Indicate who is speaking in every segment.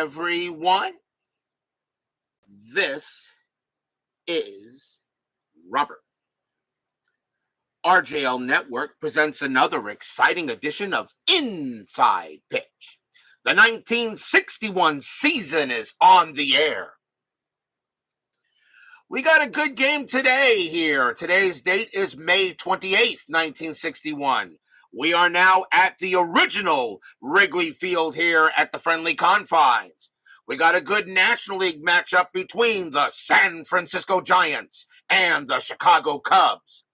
Speaker 1: everyone. This is Robert. RJL Network presents another exciting edition of Inside Pitch. The 1961 season is on the air. We got a good game today here. Today's date is May 28th, 1961. We are now at the original Wrigley Field here at the Friendly Confines. We got a good National League matchup between the San Francisco Giants and the Chicago Cubs.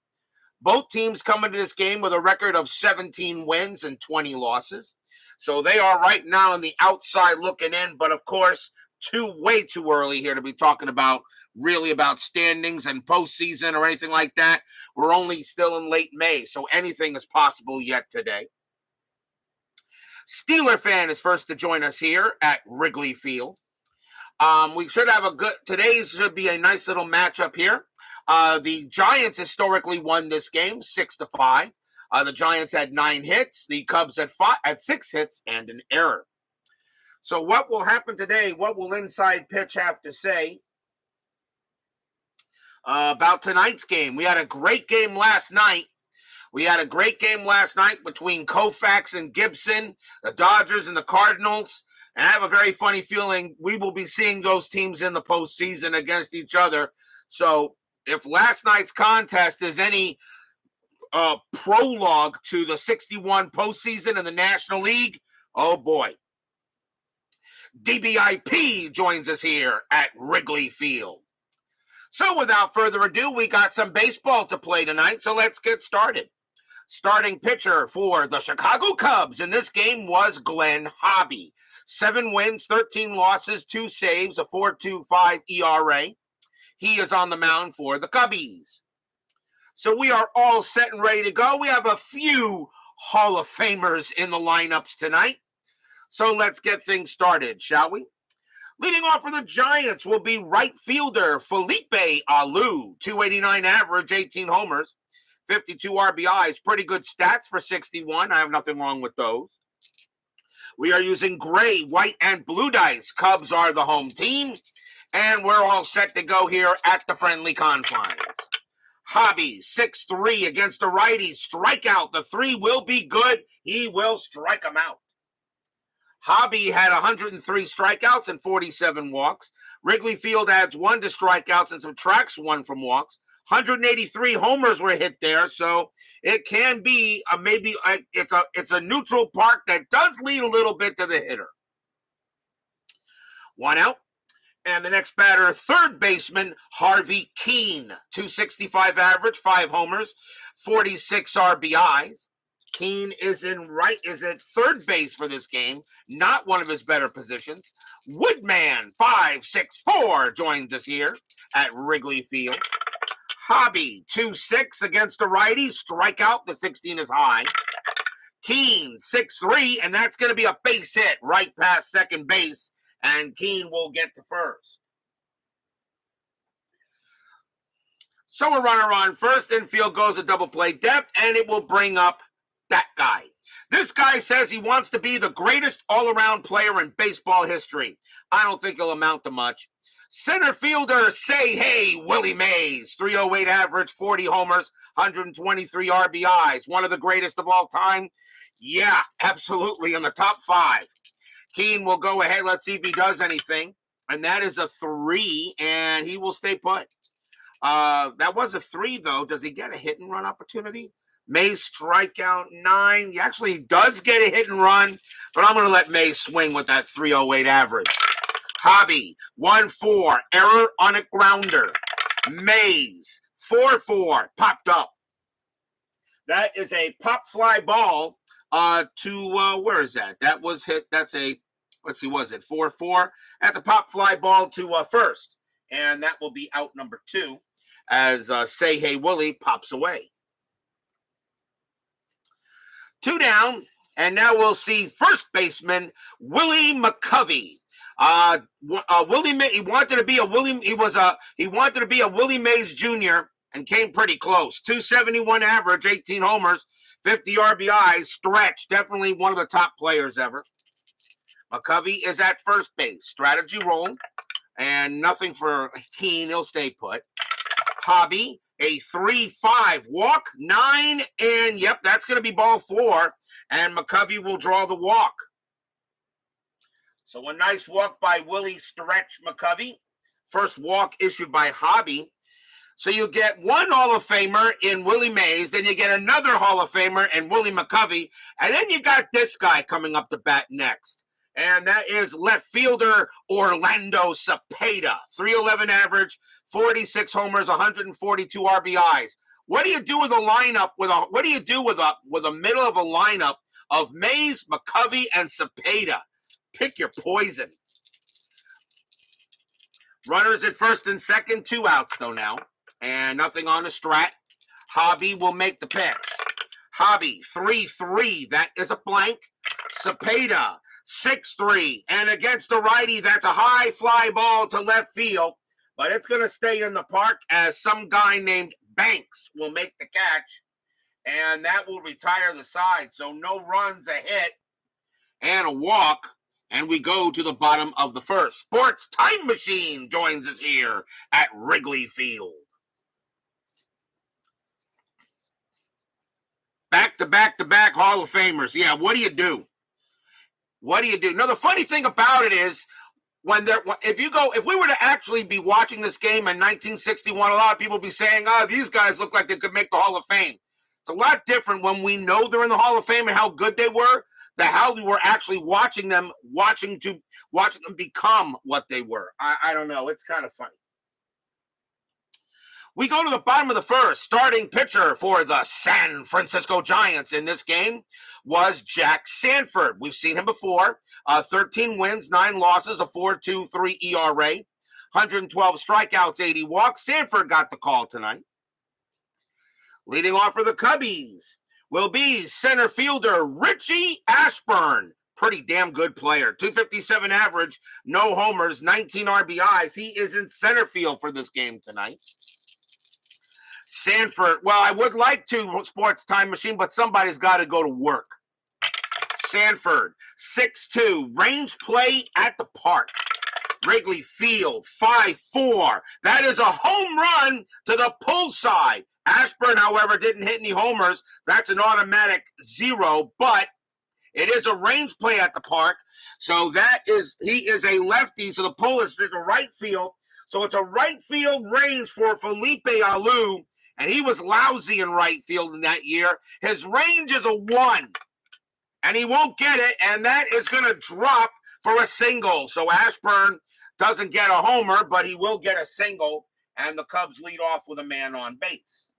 Speaker 1: Both teams come into this game with a record of 17 wins and 20 losses. So they are right now on the outside looking in, but of course, way too early here to be talking about standings and postseason or anything like that. We're only still in late May, so anything is possible yet today. Steeler fan is first to join us here at Wrigley Field. We should have today's should be a nice little matchup here. The Giants historically won this game 6-5. The Giants had 9 hits. The Cubs had 6 hits and an error. So what will happen today? What will Inside Pitch have to say about tonight's game? We had a great game last night. Between Koufax and Gibson, the Dodgers and the Cardinals. And I have a very funny feeling we will be seeing those teams in the postseason against each other. So if last night's contest is any prologue to the 61 postseason in the National League, oh boy. DBIP joins us here at Wrigley Field. So without further ado, we got some baseball to play tonight, so let's get started. Starting pitcher for the Chicago Cubs in this game was Glen Hobbie. 7 wins, 13 losses, 2 saves, a 4.25 ERA. He is on the mound for the Cubbies. So we are all set and ready to go. We have a few Hall of Famers in the lineups tonight. So let's get things started, shall we? Leading off for the Giants will be right fielder Felipe Alou. 289 average, 18 homers, 52 RBIs. Pretty good stats for 61. I have nothing wrong with those. We are using gray, white, and blue dice. Cubs are the home team. And we're all set to go here at the Friendly Confines. Hobbie, 6'3" against the righty. Strikeout. The 3 will be good. He will strike him out. Hobbie had 103 strikeouts and 47 walks. Wrigley Field adds 1 to strikeouts and subtracts 1 from walks. 183 homers were hit there, so it can be it's a neutral park that does lead a little bit to the hitter. 1 out. And the next batter, third baseman, Harvey Keene. 265 average, 5 homers, 46 RBIs. Keene is at third base for this game, not one of his better positions. Woodman, 5'6'4", joins us here at Wrigley Field. Hobbie, 2'6" against the righty. Strikeout, the 16 is high. Keene, 6'3", and that's going to be a base hit right past second base, and Keene will get to first. So a runner on first, infield goes a double play depth, and it will bring up that guy. This guy says he wants to be the greatest all-around player in baseball history. I don't think he'll amount to much. Center fielder, say hey, Willie Mays. 308 average, 40 homers, 123 RBIs. One of the greatest of all time? Yeah, absolutely, in the top 5. Keene will go ahead. Let's see if he does anything. And that is a 3, and he will stay put. That was a 3, though. Does he get a hit and run opportunity? Mays strikeout 9. He actually does get a hit and run, but I'm going to let Mays swing with that 308 average. Hobbie, 1-4, error on a grounder. Mays, 4-4, popped up. That is a pop fly ball where is that? That was hit. That's a, let's see, was it 4-4? That's a pop fly ball to first, and that will be out number 2 as Say Hey Willie pops away. 2 down, and now we'll see first baseman Willie Mccovey. He wanted to be a Willie Mays Jr. and came pretty close. 271 average, 18 homers, 50 RBIs, stretch. Definitely one of the top players ever. Mccovey is at first base. Strategy roll. And nothing for Keen. He'll stay put. Hobbie, a 3-5 walk, 9, and yep, that's going to be ball 4. And Mccovey will draw the walk. So a nice walk by Willie Stretch Mccovey. First walk issued by Hobbie. So you get one Hall of Famer in Willie Mays, then you get another Hall of Famer in Willie Mccovey, and then you got this guy coming up to bat next. And that is left fielder Orlando Cepeda. 311 average, 46 homers, 142 RBIs. What do you do with a lineup with a middle of a lineup of Mays, Mccovey, and Cepeda? Pick your poison. Runners at first and second, 2 outs though now. And nothing on the strat. Hobbie will make the pitch. Hobbie, 3-3. That is a blank. Cepeda, 6-3. And against the righty, that's a high fly ball to left field. But it's going to stay in the park as some guy named Banks will make the catch. And that will retire the side. So no runs, a hit, and a walk. And we go to the bottom of the first. Sports Time Machine joins us here at Wrigley Field. Back-to-back-to-back Hall of Famers. Yeah, what do you do? What do you do? Now, the funny thing about it is, if we were to actually be watching this game in 1961, a lot of people would be saying, oh, these guys look like they could make the Hall of Fame. It's a lot different when we know they're in the Hall of Fame and how good they were, than how we were actually watching them become what they were. I don't know. It's kind of funny. We go to the bottom of the first. Starting pitcher for the San Francisco Giants in this game was Jack Sanford. We've seen him before. 13 wins, 9 losses, a 4.23 ERA, 112 strikeouts, 80 walks. Sanford got the call tonight. Leading off for the Cubbies will be center fielder Richie Ashburn. Pretty damn good player. 257 average, no homers, 19 RBIs. He is in center field for this game tonight. Sanford, well, I would like to, Sports Time Machine, but somebody's got to go to work. Sanford, 6'2", range play at the park. Wrigley Field, 5'4". That is a home run to the pull side. Ashburn, however, didn't hit any homers. That's an automatic 0, but it is a range play at the park. So he is a lefty, so the pull is to the right field. So it's a right field range for Felipe Alou. And he was lousy in right field in that year. His range is a 1. And he won't get it. And that is going to drop for a single. So Ashburn doesn't get a homer, but he will get a single. And the Cubs lead off with a man on base.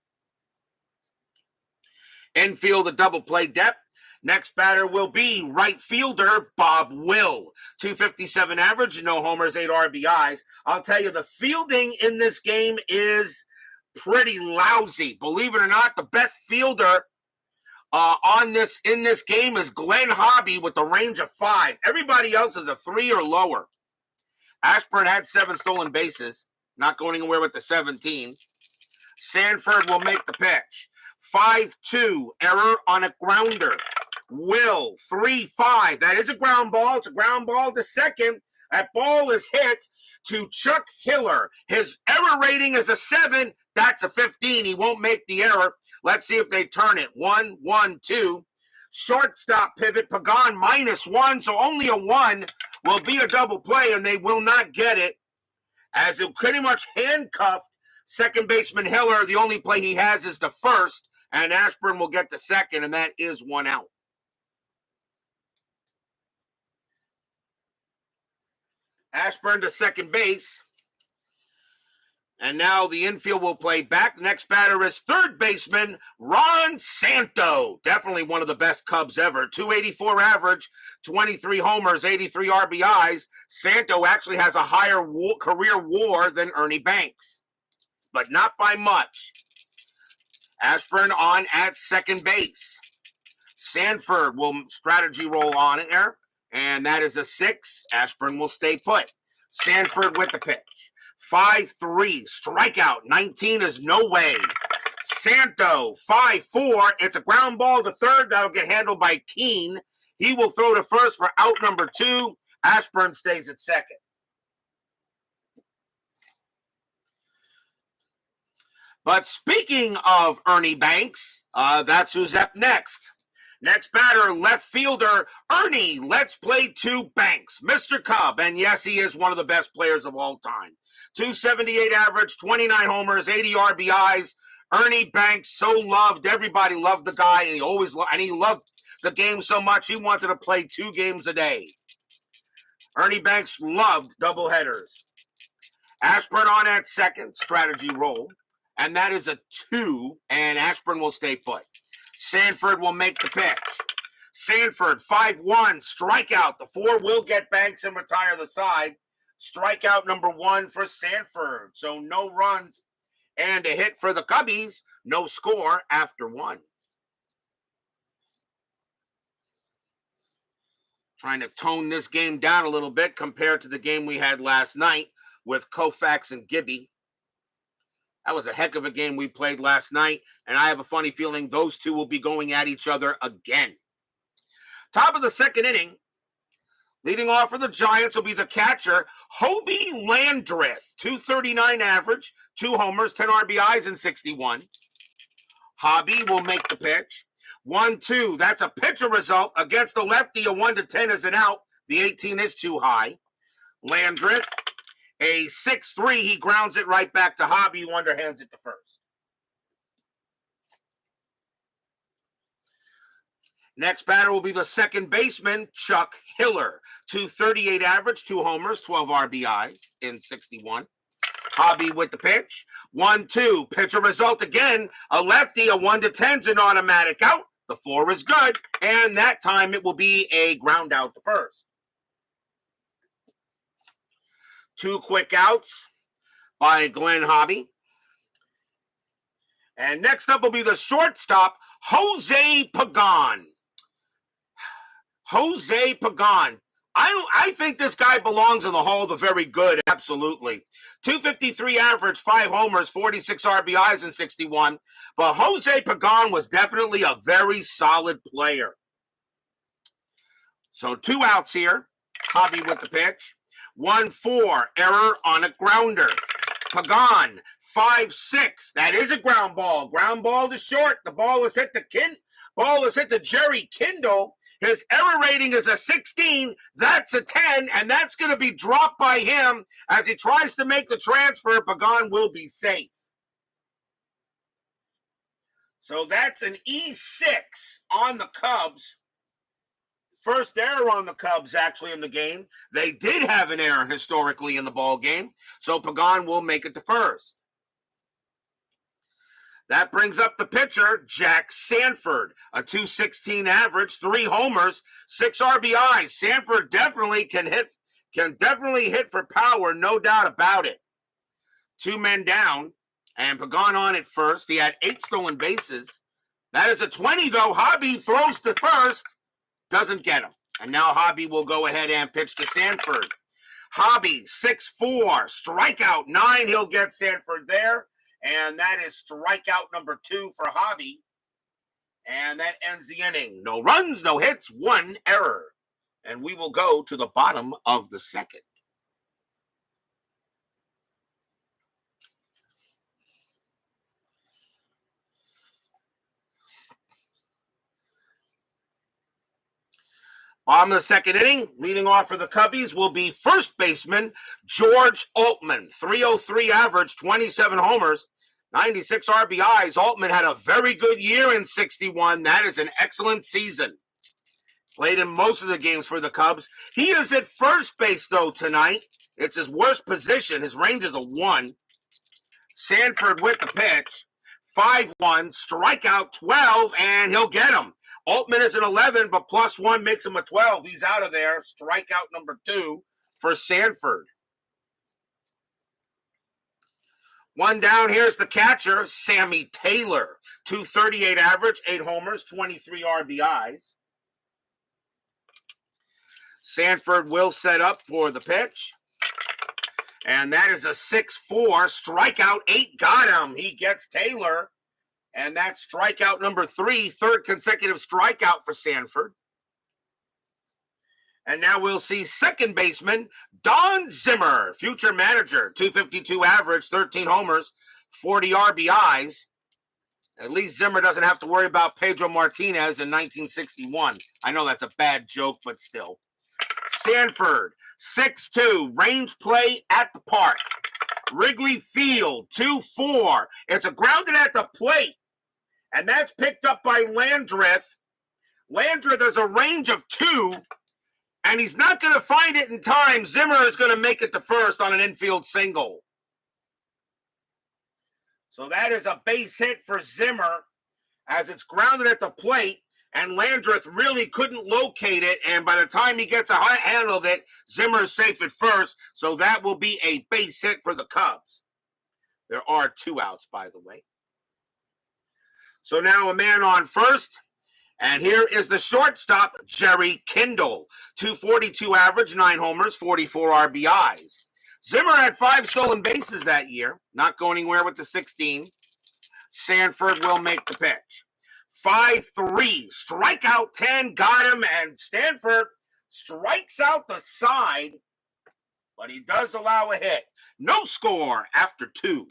Speaker 1: Infield, a double play depth. Next batter will be right fielder Bob Will. 257 average, no homers, 8 RBIs. I'll tell you, the fielding in this game is pretty lousy. Believe it or not, the best fielder in this game is Glen Hobbie with a range of 5. Everybody else is a 3 or lower. Ashburn had 7 stolen bases, not going anywhere with the 17. Sanford will make the pitch. 5-2, error on a grounder. Will, 3-5. That is a ground ball. It's a ground ball to second. That ball is hit to Chuck Hiller. His error rating is a 7. That's a 15. He won't make the error. Let's see if they turn it. 1-1-2. Shortstop pivot, Pagan -1. So only a 1 will be a double play, and they will not get it. As it pretty much handcuffed second baseman Hiller. The only play he has is the first, and Ashburn will get the second, and that is 1 out. Ashburn to second base. And now the infield will play back. The next batter is third baseman Ron Santo. Definitely one of the best Cubs ever. 284 average, 23 homers, 83 RBIs. Santo actually has a higher career WAR than Ernie Banks, but not by much. Ashburn on at second base. Sanford will strategy roll on it there. And that is a 6. Ashburn will stay put. Sanford with the pitch. 5-3. Strikeout. 19 is no way. Santo. 5-4. It's a ground ball to third. That'll get handled by Keen. He will throw to first for out number 2. Ashburn stays at second. But speaking of Ernie Banks, that's who's up next. Next batter, left fielder Ernie Let's Play 2 Banks, Mr. Cub. And yes, he is one of the best players of all time. 278 average, 29 homers, 80 RBIs. Ernie Banks, so loved. Everybody loved the guy, and he loved the game so much he wanted to play 2 games a day. Ernie Banks loved doubleheaders. Ashburn on at second, strategy roll. And that is a 2, and Ashburn will stay put. Sanford will make the pitch. Sanford, 5-1, strikeout. The 4 will get Banks and retire the side. Strikeout number 1 for Sanford. So no runs and a hit for the Cubbies. No score after 1. Trying to tone this game down a little bit compared to the game we had last night with Koufax and Gibby. That was a heck of a game we played last night, and I have a funny feeling those two will be going at each other again. Top of the second inning, leading off for the Giants will be the catcher, Hobbie Landreth, 239 average, 2 homers, 10 RBIs, and 61. Hobbie will make the pitch. 1-2, that's a pitcher result against the lefty. A 1-10 is an out. The 18 is too high. Landreth, a 6-3, he grounds it right back to Hobbie, who underhands it to first. Next batter will be the second baseman, Chuck Hiller. 238 average, 2 homers, 12 RBIs in 61. Hobbie with the pitch. 1-2, pitcher result again. A lefty, a 1-10's an automatic out. The 4 is good, and that time it will be a ground out to first. 2 quick outs by Glen Hobbie. And next up will be the shortstop, Jose Pagan. Jose Pagan. I think this guy belongs in the Hall of the Very Good, absolutely. 253 average, 5 homers, 46 RBIs in 61. But Jose Pagan was definitely a very solid player. So 2 outs here. Hobbie with the pitch. 1-4, error on a grounder. Pagan, 5-6. That is a ground ball. Ground ball to short. The ball is hit to Jerry Kindle. His error rating is a 16. That's a 10, and that's going to be dropped by him as he tries to make the transfer. Pagan will be safe. So that's an E6 on the Cubs. First error on the Cubs, actually, in the game. They did have an error historically in the ball game, so Pagan will make it to first. That brings up the pitcher, Jack Sanford, a 216 average, 3 homers, 6 RBIs. Sanford definitely can definitely hit for power, no doubt about it. 2 men down, and Pagan on at first. He had 8 stolen bases. That is a 20, though. Hobbie throws to first. Doesn't get him. And now Hobbie will go ahead and pitch to Sanford. Hobbie, 6-4, strikeout 9. He'll get Sanford there. And that is strikeout number 2 for Hobbie. And that ends the inning. No runs, no hits, 1 error. And we will go to the bottom of the second. On the second inning, leading off for the Cubbies will be first baseman George Altman. 303 average, 27 homers, 96 RBIs. Altman had a very good year in 61. That is an excellent season. Played in most of the games for the Cubs. He is at first base, though, tonight. It's his worst position. His range is a 1. Sanford with the pitch. 5-1, strikeout 12, and he'll get him. Altman is an 11, but +1 makes him a 12. He's out of there. Strikeout number 2 for Sanford. 1 down, here's the catcher, Sammy Taylor. 238 average, 8 homers, 23 RBIs. Sanford will set up for the pitch. And that is a 6-4, strikeout 8, got him. He gets Taylor. And that's strikeout number 3, 3rd consecutive strikeout for Sanford. And now we'll see second baseman Don Zimmer, future manager, 252 average, 13 homers, 40 RBIs. At least Zimmer doesn't have to worry about Pedro Martinez in 1961. I know that's a bad joke, but still. Sanford, 6'2", range play at the park. Wrigley Field, 2-4. It's a grounded at the plate, and that's picked up by Landreth. Landreth has a range of 2, and he's not going to find it in time. Zimmer is going to make it to first on an infield single. So that is a base hit for Zimmer as it's grounded at the plate, and Landreth really couldn't locate it, and by the time he gets a handle of it, Zimmer's safe at first, so that will be a base hit for the Cubs. There are 2 outs, by the way. So now a man on first, and here is the shortstop, Jerry Kindle. 242 average, 9 homers, 44 RBIs. Zimmer had 5 stolen bases that year, not going anywhere with the 16. Sanford will make the pitch. 5-3, strikeout 10, got him, and Stanford strikes out the side, but he does allow a hit. No score after 2.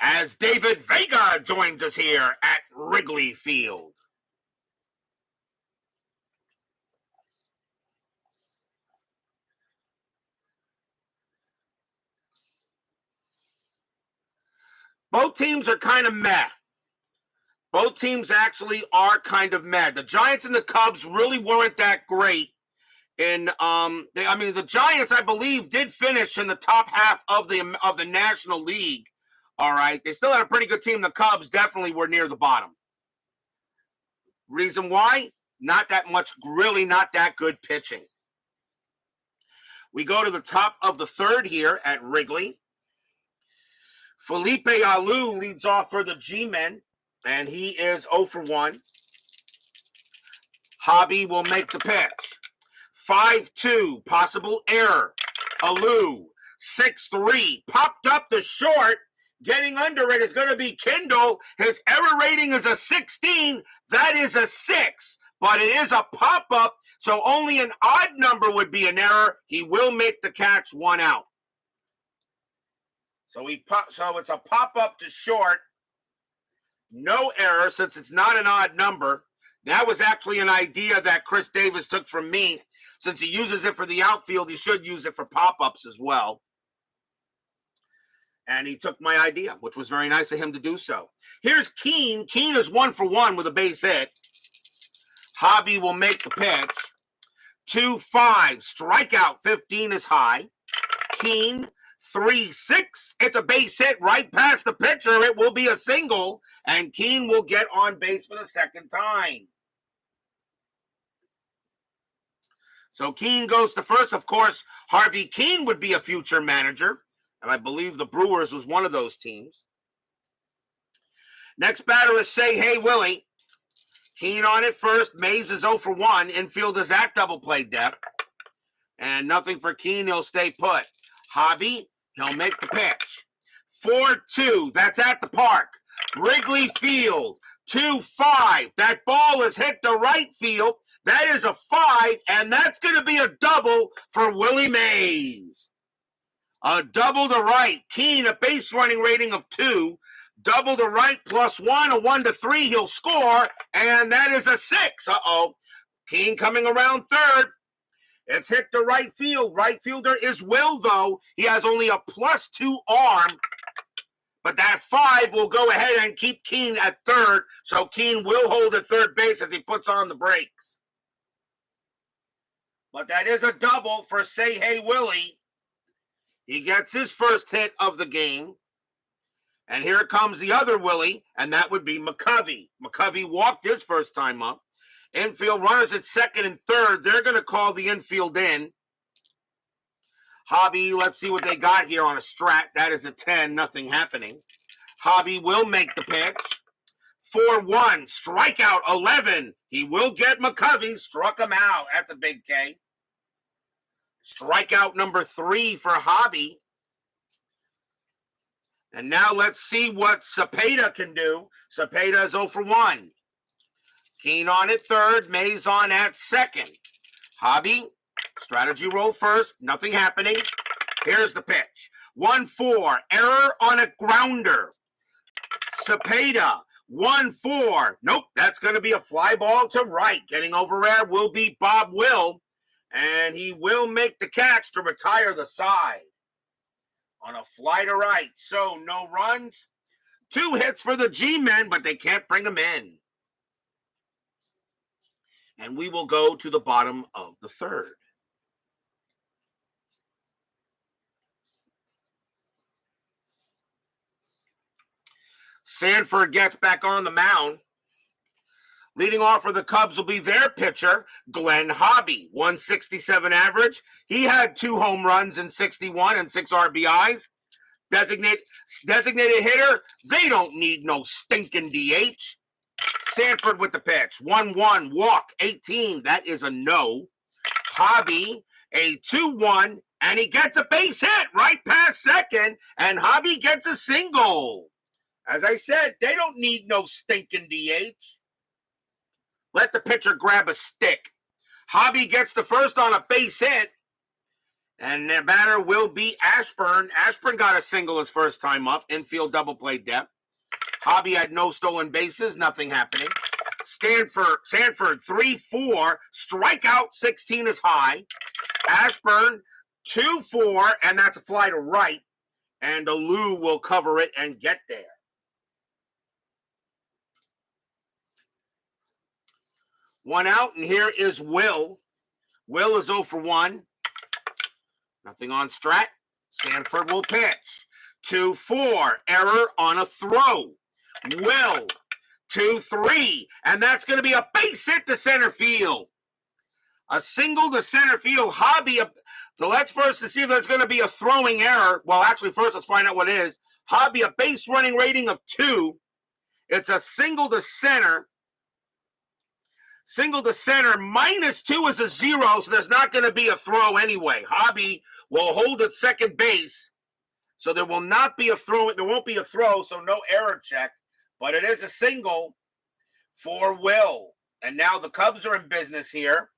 Speaker 1: As David Vega joins us here at Wrigley Field. Both teams are kind of meh. Both teams actually are kind of meh. The Giants and the Cubs really weren't that great. The Giants, I believe, did finish in the top half of the National League. All right, they still had a pretty good team. The Cubs definitely were near the bottom. Reason why? Not that much, really not that good pitching. We go to the top of the third here at Wrigley. Felipe Alou leads off for the G-Men, and he is 0 for 1. Hobbie will make the pitch. 5-2, possible error. Alou, 6-3, popped up the short. Getting under it is going to be Kindle. His error rating is a 16. That is a 6, but it is a pop-up, so only an odd number would be an error. He will make the catch, 1 out. So it's a pop-up to short. No error since it's not an odd number. That was actually an idea that Chris Davis took from me. Since he uses it for the outfield, he should use it for pop-ups as well. And he took my idea, which was very nice of him to do so. Here's Keene. Keene is 1 for 1 with a base hit. Hobbie will make the pitch. 2-5, strikeout 15 is high. Keene, 3-6. It's a base hit right past the pitcher. It will be a single, and Keene will get on base for the second time. So Keene goes to first. Of course, Harvey Keene would be a future manager, and I believe the Brewers was one of those teams. Next batter is Say Hey Willie. Keene on it first. Mays is 0 for 1. Infield is at double play depth. And nothing for Keene. He'll stay put. Hobbie, he'll make the pitch. 4-2. That's at the park. Wrigley Field. 2-5. That ball is hit to right field. That is a 5, and that's going to be a double for Willie Mays. A double to right. Keene, a base running rating of 2. Double to right plus 1, a 1 to 3. He'll score, and that is a 6. Uh-oh. Keene coming around third. It's hit to right field. Right fielder is Will, though. He has only a +2 arm. But that 5 will go ahead and keep Keene at third. So Keene will hold at third base as he puts on the brakes. But that is a double for Say Hey Willie. He gets his first hit of the game. And here comes the other Willie, and that would be Mccovey. Mccovey walked his first time up. Infield runners at second and third. They're going to call the infield in. Hobbie, let's see what they got here on a strat. That is a 10, nothing happening. Hobbie will make the pitch. 4-1, strikeout 11. He will get Mccovey, struck him out. That's a big K. Strikeout number 3 for Hobbie. And now let's see what Cepeda can do. Cepeda is 0 for 1. Keen on at third, Mays on at second. Hobbie, strategy roll first, nothing happening. Here's the pitch. 1-4, error on a grounder. Cepeda, 1-4. Nope, that's going to be a fly ball to right. Getting over there will be Bob Will, and he will make the catch to retire the side on a fly to right. So no runs, 2 hits for the G-men, but they can't bring them in. And we will go to the bottom of the third. Sanford gets back on the mound. Leading off for the Cubs will be their pitcher, Glen Hobbie, 167 average. He had 2 home runs in 61 and 6 RBIs. Designated hitter, they don't need no stinking DH. Sanford with the pitch, 1-1, walk, 18. That is a no. Hobbie, a 2-1, and he gets a base hit right past second, and Hobbie gets a single. As I said, they don't need no stinking DH. Let the pitcher grab a stick. Hobbie gets the first on a base hit, and the batter will be Ashburn. Ashburn got a single his first time up, infield double play depth. Hobbie had no stolen bases, nothing happening. Sanford, 3-4, strikeout 16 is high. Ashburn, 2-4, and that's a fly to right. And Alou will cover it and get there. One out, and here is Will. Will is 0 for 1. Nothing on Strat. Sanford will pitch. 2-4, error on a throw. Will, 2-3, and that's going to be a base hit to center field. A single to center field. Hobbie, so let's first see if there's going to be a throwing error. Well, actually, first let's find out what it is. Hobbie, a base running rating of 2. It's a single to center. Single to center, -2 is a 0, so there's not going to be a throw anyway. Hobbie will hold at second base, so there will not be a throw. There won't be a throw, so no error check. But it is a single for Will. And now the Cubs are in business here.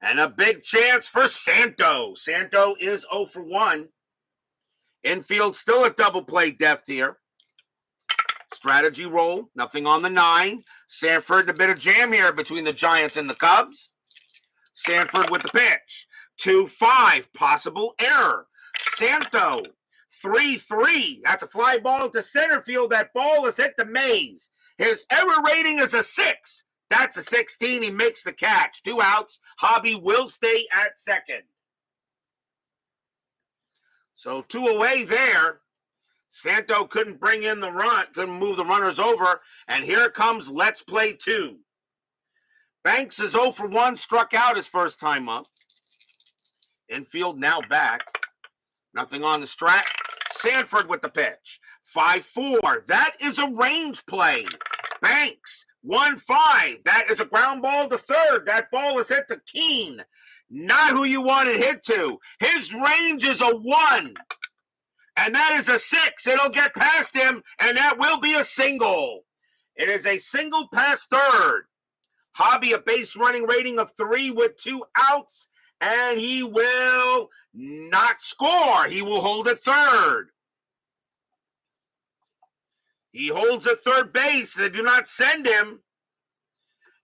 Speaker 1: And a big chance for Santo. Santo is 0 for 1. Infield still at double play depth here. Strategy roll, nothing on the 9. Sanford, a bit of jam here between the Giants and the Cubs. Sanford with the pitch. 2-5, possible error. Santo, 3-3. That's a fly ball to center field. That ball is hit the Mays. His error rating is a 6. That's a 16. He makes the catch. 2 outs. Hobbie will stay at second. So 2 away there. Santo couldn't bring in the run, couldn't move the runners over. And here comes Let's Play 2. Banks is 0 for 1, struck out his first time up. Infield now back. Nothing on the Strat. Sanford with the pitch. 5-4. That is a range play. Banks, 1-5. That is a ground ball to third. That ball is hit to Keene. Not who you want it hit to. His range is a 1. And that is a 6. It'll get past him, and that will be a single. It is a single past third. Hobbie, a base running rating of 3 with 2 outs, and he will not score. He will hold at third. He holds at third base. They do not send him,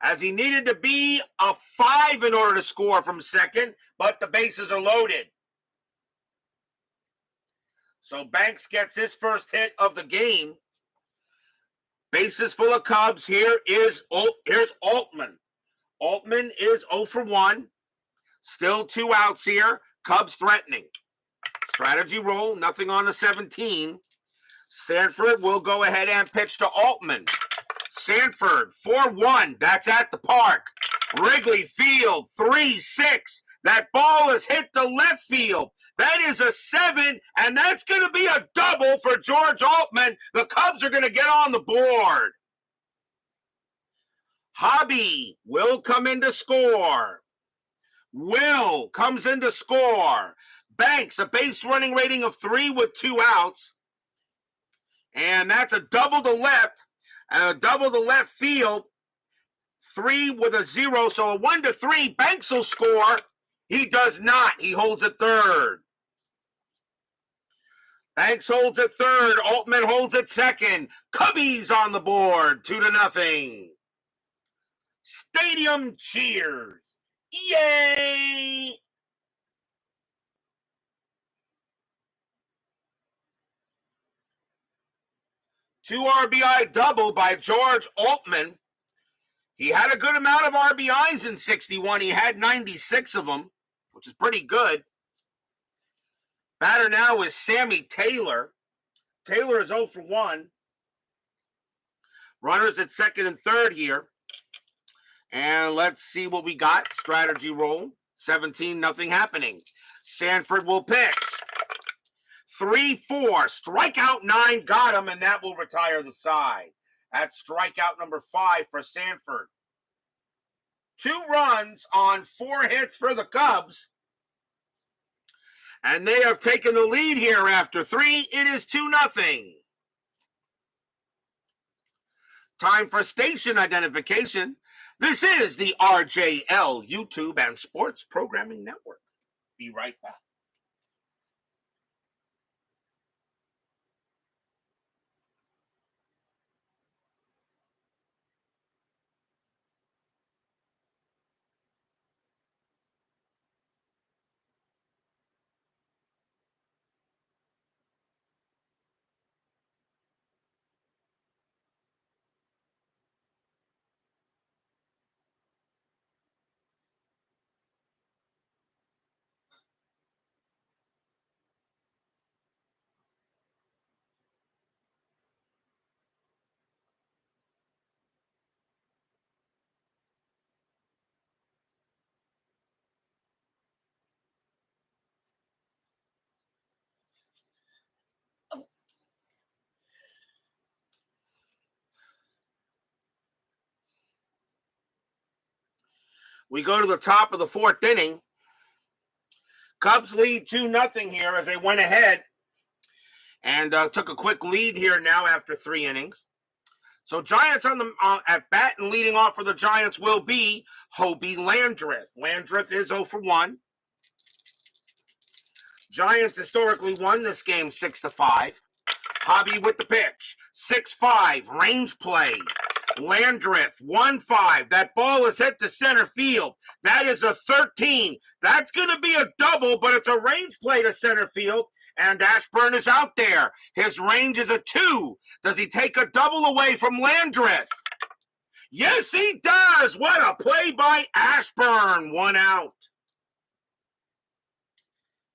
Speaker 1: as he needed to be a 5 in order to score from second, but the bases are loaded. So Banks gets his first hit of the game. Bases full of Cubs. Here's Altman. Altman is 0 for 1. Still 2 outs here. Cubs threatening. Strategy roll. Nothing on the 17. Sanford will go ahead and pitch to Altman. Sanford, 4-1. That's at the park. Wrigley Field, 3-6. That ball is hit to left field. That is a 7, and that's going to be a double for George Altman. The Cubs are going to get on the board. Hobbie will come in to score. Will comes in to score. Banks, a base running rating of 3 with 2 outs. And that's a double to left, A double to left field. 3 with a 0, so a 1-3. Banks will score. He does not. He holds at third. Banks holds at third. Altman holds at second. Cubbies on the board. 2-0. Stadium cheers. Yay! Two RBI double by George Altman. He had a good amount of RBIs in 61. He had 96 of them, which is pretty good. Batter now is Sammy Taylor. Taylor is 0 for 1. Runners at second and third here. And let's see what we got. Strategy roll. 17, nothing happening. Sanford will pitch. 3-4. Strikeout 9 got him, and that will retire the side. That's strikeout number 5 for Sanford. 2 runs on 4 hits for the Cubs. And they have taken the lead here after 3. It is 2-0. Time for station identification. This is the RJL YouTube and Sports Programming Network. Be right back. We go to the top of the 4th inning. Cubs lead 2-0 here as they went ahead and took a quick lead here now after 3 innings. So Giants on the at bat, and leading off for the Giants will be Hobbie Landreth. Landreth is 0 for 1. Giants historically won this game 6-5. Hobbie with the pitch. 6-5. Range play. Landreth, 1-5. That ball is hit to center field. That is a 13. That's going to be a double, but it's a range play to center field. And Ashburn is out there. His range is a 2. Does he take a double away from Landreth? Yes, he does. What a play by Ashburn. 1 out.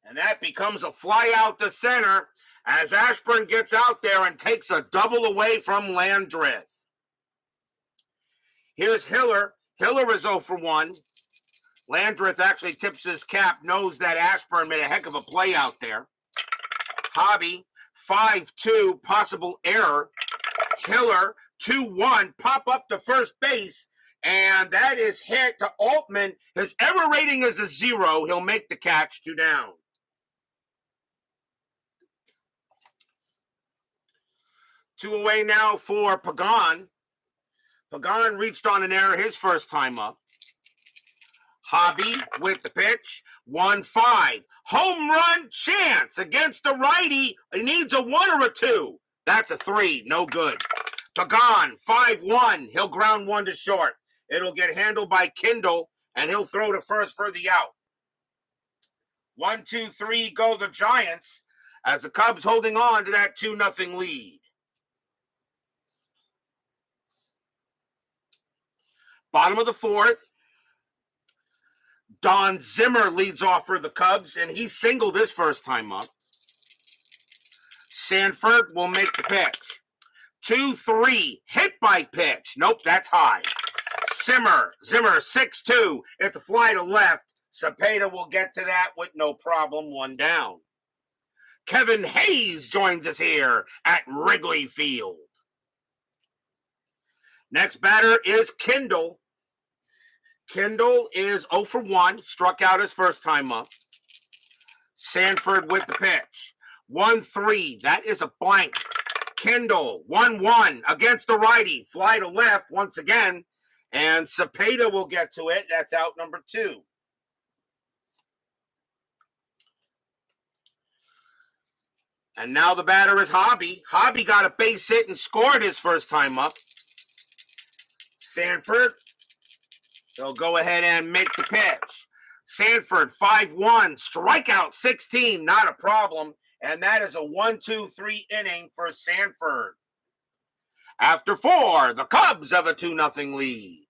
Speaker 1: And that becomes a fly out to center as Ashburn gets out there and takes a double away from Landreth. Here's Hiller. Hiller is 0 for 1. Landreth actually tips his cap, knows that Ashburn made a heck of a play out there. Hobbie, 5-2, possible error. Hiller, 2-1, pop up to first base, and that is hit to Altman. His error rating is a 0. He'll make the catch, 2 down. Two away now for Pagan. Pagan reached on an error his first time up. Hobbie with the pitch. 1-5. Home run chance against a righty. He needs a 1 or a 2. That's a 3. No good. Pagan, 5-1. He'll ground 1 to short. It'll get handled by Kindle, and he'll throw to first for the out. 1-2-3 go the Giants as the Cubs holding on to that 2-0 lead. Bottom of the 4th. Don Zimmer leads off for the Cubs, and he singled his first time up. Sanford will make the pitch. 2-3, hit by pitch. Nope, that's high. Zimmer, 6-2. It's a fly to left. Cepeda will get to that with no problem, 1 down. Kevin Hayes joins us here at Wrigley Field. Next batter is Kindle. Kindle is 0 for 1, struck out his first time up. Sanford with the pitch. 1-3, that is a blank. Kindle, 1-1 against the righty. Fly to left once again. And Cepeda will get to it. That's out number 2. And now the batter is Hobbie. Hobbie got a base hit and scored his first time up. Sanford, they'll go ahead and make the pitch. Sanford, 5-1, strikeout 16, not a problem. And that is a 1-2-3 inning for Sanford. After 4, the Cubs have a 2-0 lead.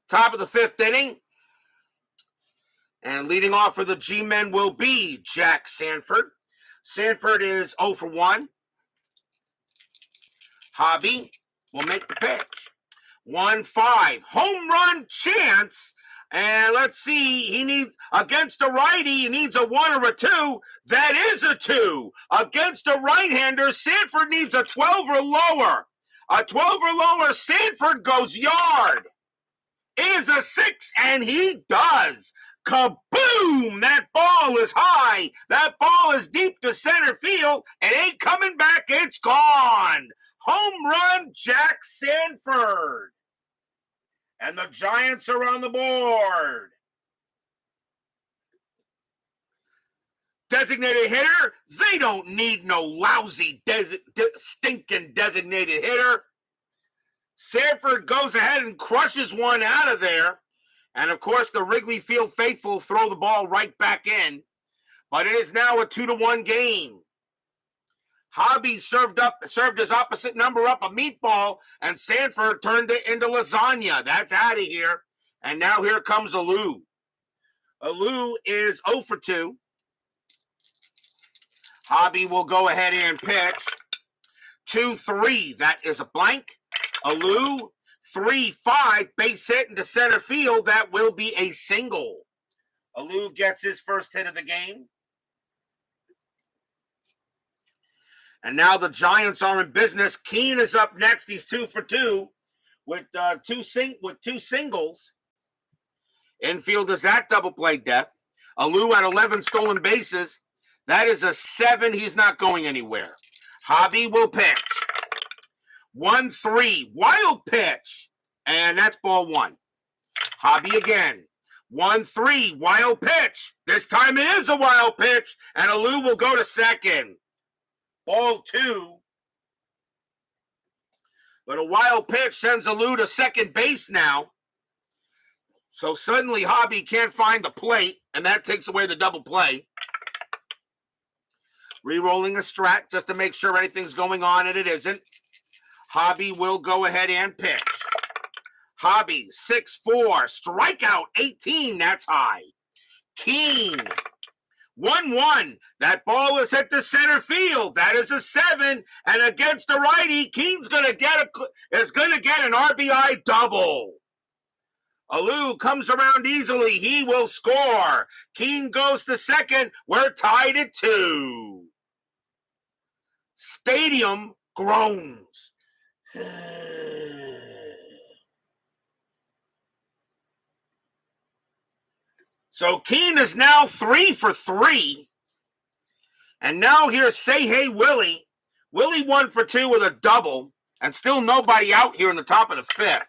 Speaker 1: Top of the 5th inning. And leading off for the G-men will be Jack Sanford. Sanford is 0 for 1. Hobbie will make the pitch. 1-5. Home run chance. And let's see, he needs, against a righty, he needs a 1 or a 2. That is a 2. Against a right-hander, Sanford needs a 12 or lower. A 12 or lower, Sanford goes yard. It is a 6, and he does. Kaboom! That ball is high. That ball is deep to center field. It ain't coming back. It's gone. Home run, Jack Sanford. And the Giants are on the board. Designated hitter? They don't need no lousy, stinking designated hitter. Sanford goes ahead and crushes one out of there. And, of course, the Wrigley Field faithful throw the ball right back in. But it is now a 2-1 game. Hobbie served his opposite number up a meatball, and Sanford turned it into lasagna. That's out of here. And now here comes Alou. Alou is 0 for 2. Hobbie will go ahead and pitch. 2-3. That is a blank. Alou, 3-5, base hit into center field. That will be a single. Alou gets his first hit of the game. And now the Giants are in business. Keene is up next. He's 2 for 2 with two singles. Infield is at double play depth. Alou at 11 stolen bases. That is a 7. He's not going anywhere. Hobbie will pitch. 1-3, wild pitch. And that's ball 1. Hobbie again. 1-3, wild pitch. This time it is a wild pitch. And Alou will go to second. Ball 2. But a wild pitch sends Alou to second base now. So suddenly Hobbie can't find the plate. And that takes away the double play. Re-rolling a strat just to make sure anything's going on, and it isn't. Hobbie will go ahead and pitch. Hobbie, 6-4, strikeout 18, that's high. Keene, 1-1, that ball is hit to center field. That is a 7, and against the righty, Keene's going to get an RBI double. Alou comes around easily. He will score. Keene goes to second. We're tied at 2. Stadium groans. So Keene is now 3 for 3. And now here's Say Hey Willie. Willie 1 for 2 with a double. And still nobody out here in the top of the 5th.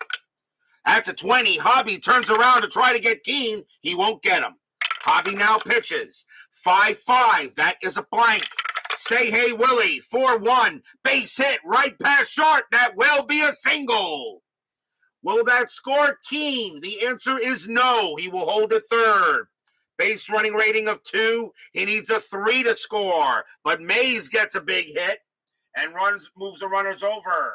Speaker 1: That's a 20. Hobbie turns around to try to get Keene. He won't get him. Hobbie now pitches. 5-5. That is a blank. Say Hey Willie, 4-1. Base hit right past short. That will be a single. Will that score Keene? The answer is no. He will hold it third. Base running rating of 2. He needs a 3 to score. But Mays gets a big hit and moves the runners over.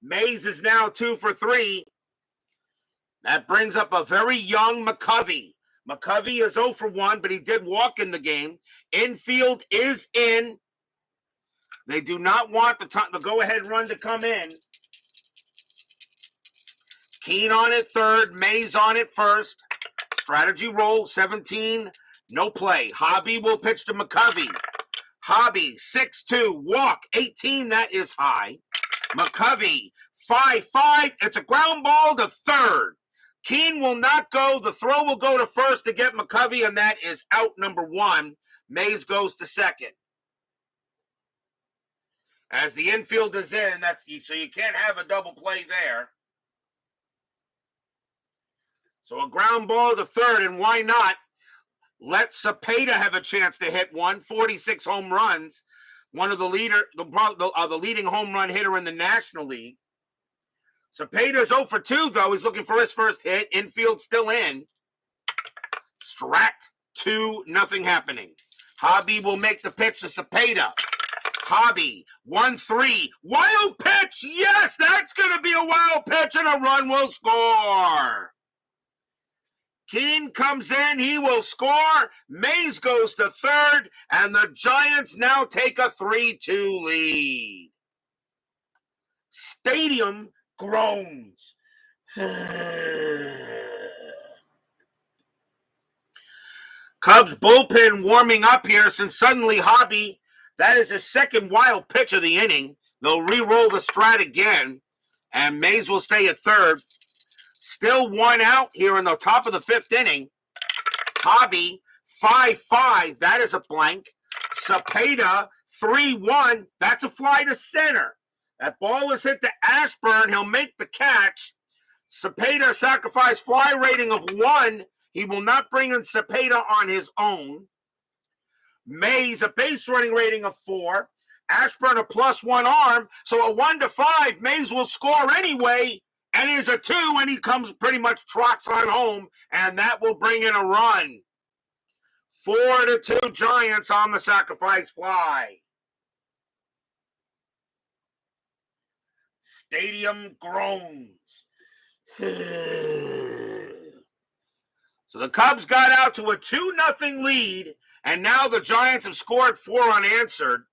Speaker 1: Mays is now 2 for 3. That brings up a very young Mccovey. Mccovey is 0 for 1, but he did walk in the game. Infield is in. They do not want the go-ahead run to come in. Keene on it third. Mays on it first. Strategy roll, 17. No play. Hobbie will pitch to Mccovey. Hobbie, 6-2, walk, 18, that is high. Mccovey, 5-5, it's a ground ball to third. Keene will not go. The throw will go to first to get Mccovey, and that is out number 1. Mays goes to second. As the infield is in, so you can't have a double play there. So a ground ball to third, and why not? Let Cepeda have a chance to hit one. 46 home runs. One of the leading home run hitter in the National League. Cepeda's 0 for 2, though. He's looking for his first hit. Infield still in. Strat, 2, nothing happening. Hobbie will make the pitch to Cepeda. Hobbie, 1-3. Wild pitch! Yes, that's going to be a wild pitch, and a run will score. Keene comes in. He will score. Mays goes to third, and the Giants now take a 3-2 lead. Stadium groans. Cubs bullpen warming up here since suddenly Hobbie, that is his second wild pitch of the inning. They'll re-roll the strat again, and Mays will stay at third. Still 1 out here in the top of the 5th inning. Hobbie, 5-5, that is a blank. Cepeda, 3-1, that's a fly to center. That ball is hit to Ashburn. He'll make the catch. Cepeda sacrifice fly rating of 1. He will not bring in Cepeda on his own. Mays, a base running rating of 4. Ashburn, a +1 arm. So a 1-5, Mays will score anyway. And is a 2, and he comes pretty much trots on home. And that will bring in a run. 4-2 Giants on the sacrifice fly. Stadium groans. So the Cubs got out to a 2-0 lead, and now the Giants have scored 4 unanswered.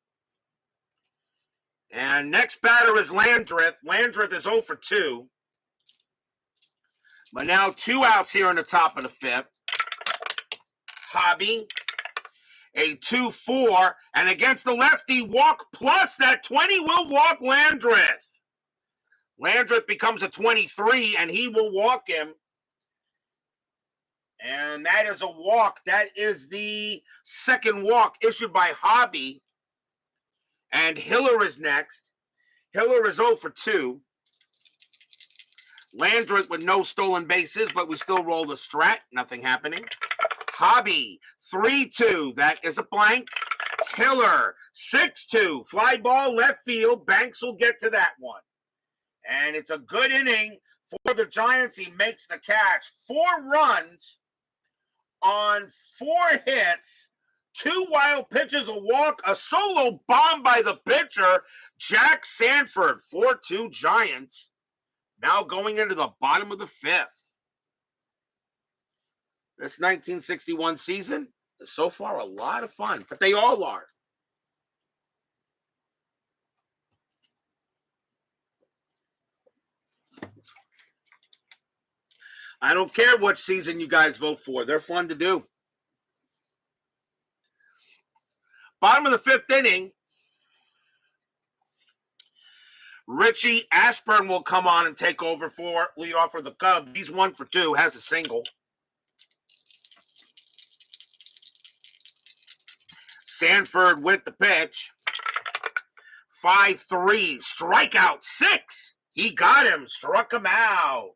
Speaker 1: And next batter is Landreth. Landreth is 0 for 2. But now 2 outs here in the top of the 5th. Hobbie, a 2-4, and against the lefty, walk plus that 20 will walk Landreth. Landreth becomes a 23, and he will walk him. And that is a walk. That is the second walk issued by Hobbie. And Hiller is next. Hiller is 0 for 2. Landreth with no stolen bases, but we still roll the strat. Nothing happening. Hobbie, 3-2. That is a blank. Hiller, 6-2. Fly ball left field. Banks will get to that one. And it's a good inning for the Giants. He makes the catch. 4 runs on 4 hits. 2 wild pitches, a walk, a solo bomb by the pitcher, Jack Sanford. 4-2 Giants. Now going into the bottom of the 5th. This 1961 season is so far a lot of fun, but they all are. I don't care what season you guys vote for. They're fun to do. Bottom of the 5th inning. Richie Ashburn will come on and take over for leadoff for the Cubs. He's 1 for 2, has a single. Sanford with the pitch. 5-3, strikeout 6. He got him, struck him out.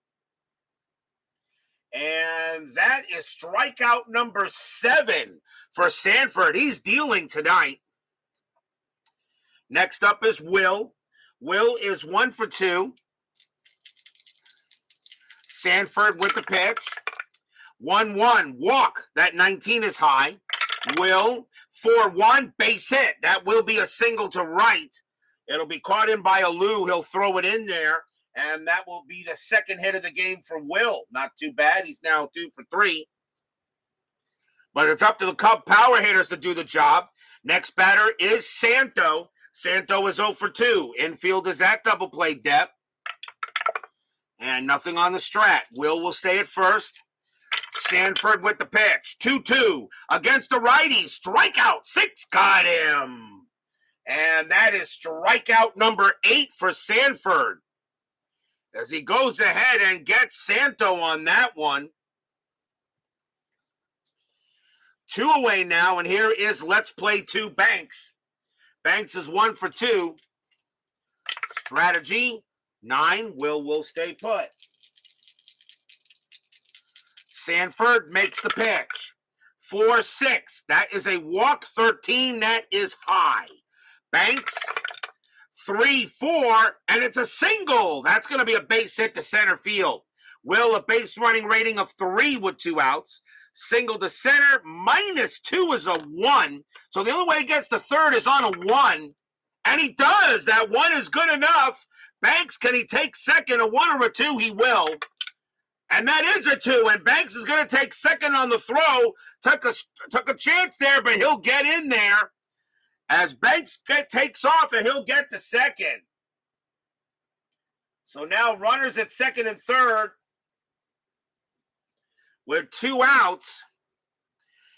Speaker 1: And that is strikeout number 7 for Sanford. He's dealing tonight. Next up is Will. Will is 1 for 2. Sanford with the pitch. 1-1, walk. That 19 is high. Will, 4-1, base hit. That will be a single to right. It'll be caught in by Alou. He'll throw it in there. And that will be the second hit of the game for Will. Not too bad. He's now 2 for 3. But it's up to the Cub power hitters to do the job. Next batter is Santo. Santo is 0 for 2. Infield is at double play depth. And nothing on the strat. Will stay at first. Sanford with the pitch. 2-2 against the righty. Strikeout 6 got him. And that is strikeout number 8 for Sanford, as he goes ahead and gets Santo on that one. 2 away now, and here is Let's Play 2 Banks. Banks is 1 for 2. Strategy 9. Will stay put. Sanford makes the pitch. 4-6. That is a walk. 13. That is high. Banks 3-4, and it's a single. That's going to be a base hit to center field. Will, a base running rating of 3 with 2 outs. Single to center, -2 is a 1. So the only way he gets to third is on a 1. And he does. That 1 is good enough. Banks, can he take second? A 1 or a 2? He will. And that is a 2. And Banks is going to take second on the throw. Took a chance there, but he'll get in there. As Banks takes off, and he'll get to second. So now runners at second and third with 2 outs.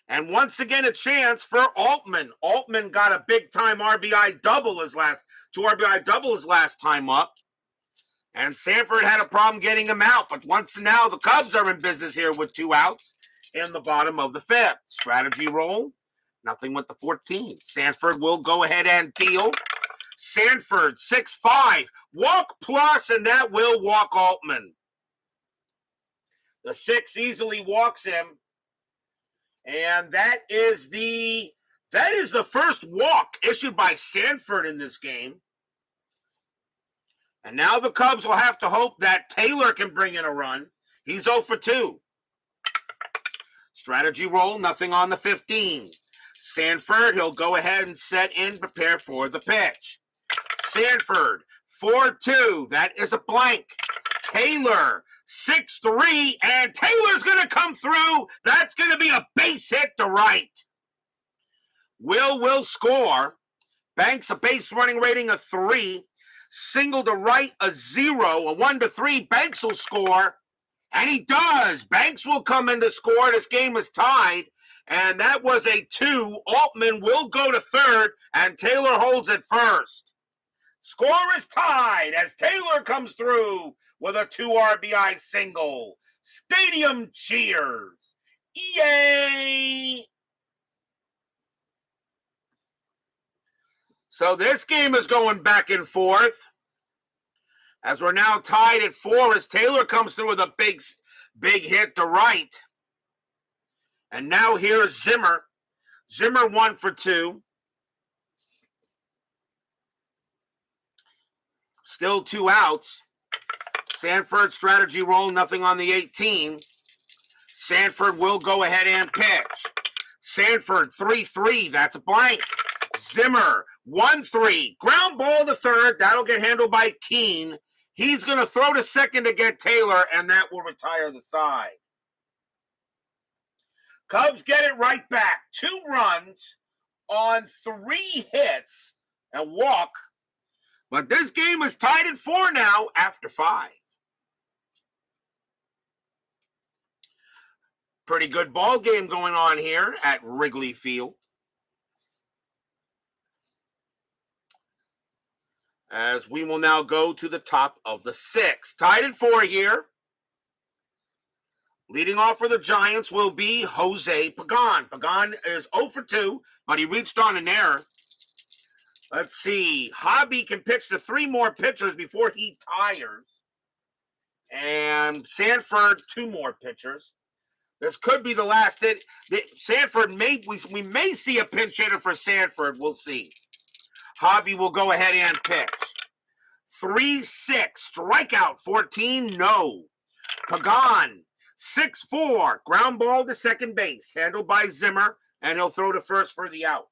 Speaker 1: And once again, a chance for Altman. Altman got a big-time RBI double his last time up. And Sanford had a problem getting him out. But once now, the Cubs are in business here with 2 outs in the bottom of the 5th. Strategy roll. Nothing with the 14. Sanford will go ahead and deal. Sanford, 6-5. Walk plus, and that will walk Altman. The 6 easily walks him. And that is the first walk issued by Sanford in this game. And now the Cubs will have to hope that Taylor can bring in a run. He's 0 for 2. Strategy roll, nothing on the 15. Sanford, he'll go ahead and set in, prepare for the pitch. Sanford, 4-2. That is a blank. Taylor, 6-3. And Taylor's going to come through. That's going to be a base hit to right. Will score. Banks, a base running rating of 3. Single to right, a 0. A 1-3. Banks will score. And he does. Banks will come in to score. This game is tied. And that was a 2. Altman will go to third, and Taylor holds it first. Score is tied as Taylor comes through with a 2 RBI single. Stadium cheers. Yay! So this game is going back and forth, as we're now tied at 4 as Taylor comes through with a big hit to right. And now here's Zimmer. Zimmer 1 for 2. Still 2 outs. Sanford, strategy roll, nothing on the 18. Sanford will go ahead and pitch. Sanford, 3-3. That's a blank. Zimmer, 1-3. Ground ball to third. That'll get handled by Keene. He's going to throw to second to get Taylor, and that will retire the side. Cubs get it right back. 2 runs on 3 hits and walk. But this game is tied at 4 now after 5. Pretty good ball game going on here at Wrigley Field. As we will now go to the top of the 6th. Tied at 4 here. Leading off for the Giants will be Jose Pagan. Pagan is 0 for 2, but he reached on an error. Let's see. Hobbie can pitch to 3 more pitchers before he tires. And Sanford, 2 more pitchers. This could be the last hit. Sanford we may see a pinch hitter for Sanford. We'll see. Hobbie will go ahead and pitch. 3-6. Strikeout 14. No. Pagan. 6-4, ground ball to second base, handled by Zimmer, and he'll throw to first for the out.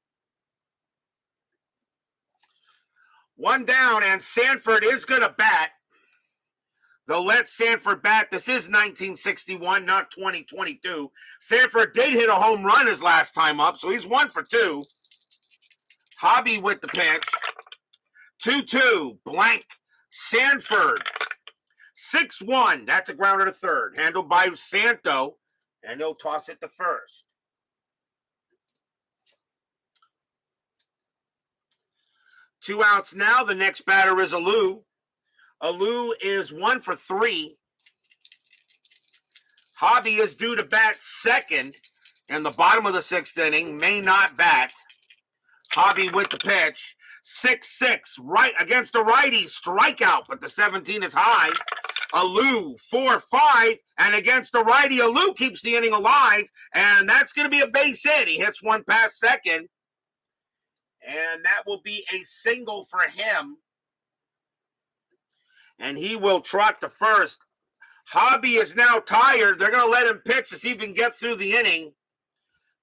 Speaker 1: 1 down, and Sanford is going to bat. They'll let Sanford bat. This is 1961, not 2022. Sanford did hit a home run his last time up, so he's 1 for 2. Hobbie with the pitch. 2-2, blank. Sanford. 6-1, that's a grounder to third, handled by Santo, And he'll toss it to first. Two outs now. The next batter is Alou. Alou is 1 for 3. Hobbie is due to bat second in the bottom of the 6th inning. May not bat. Hobbie with the pitch. 6-6 right against the righty. Strikeout, but the 17 is high. Alou 4-5, and against the righty, Alou keeps the inning alive, and that's going to be a base hit. He hits one past second, and that will be a single for him. And he will trot to first. Hobbie is now tired. They're going to let him pitch to see if he can get through the inning.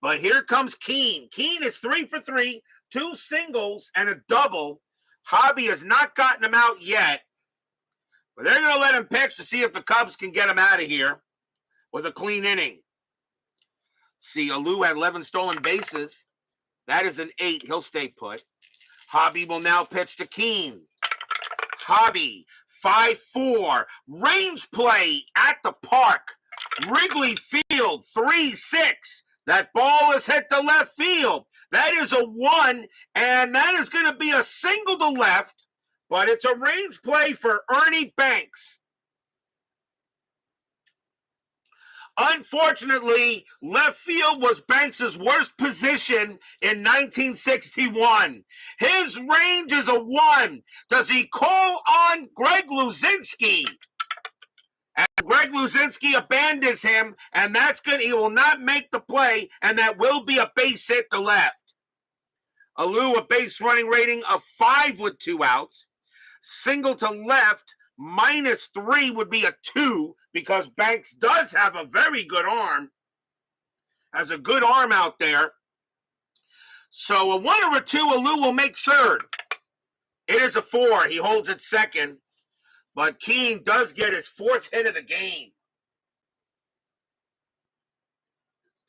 Speaker 1: But here comes Keene. Keene is 3 for 3, 2 singles and a double. Hobbie has not gotten him out yet. But they're going to let him pitch to see if the Cubs can get him out of here with a clean inning. See, Alou had 11 stolen bases. That is an 8. He'll stay put. Hobbie will now pitch to Keene. Hobbie, 5-4. Range play at the park. Wrigley Field, 3-6. That ball is hit to left field. That is a 1, and that is going to be a single to left. But it's a range play for Ernie Banks. Unfortunately, left field was Banks' worst position in 1961. His range is a 1. Does he call on Greg Luzinski? And Greg Luzinski abandons him, and that's good. He will not make the play, and that will be a base hit to left. Alou, a base running rating of 5 with 2 outs. Single to left, -3 would be a 2 because Banks does have a very good arm. Has a good arm out there. So a 1 or a 2, Alou will make third. It is a 4. He holds it second. But Keene does get his 4th hit of the game.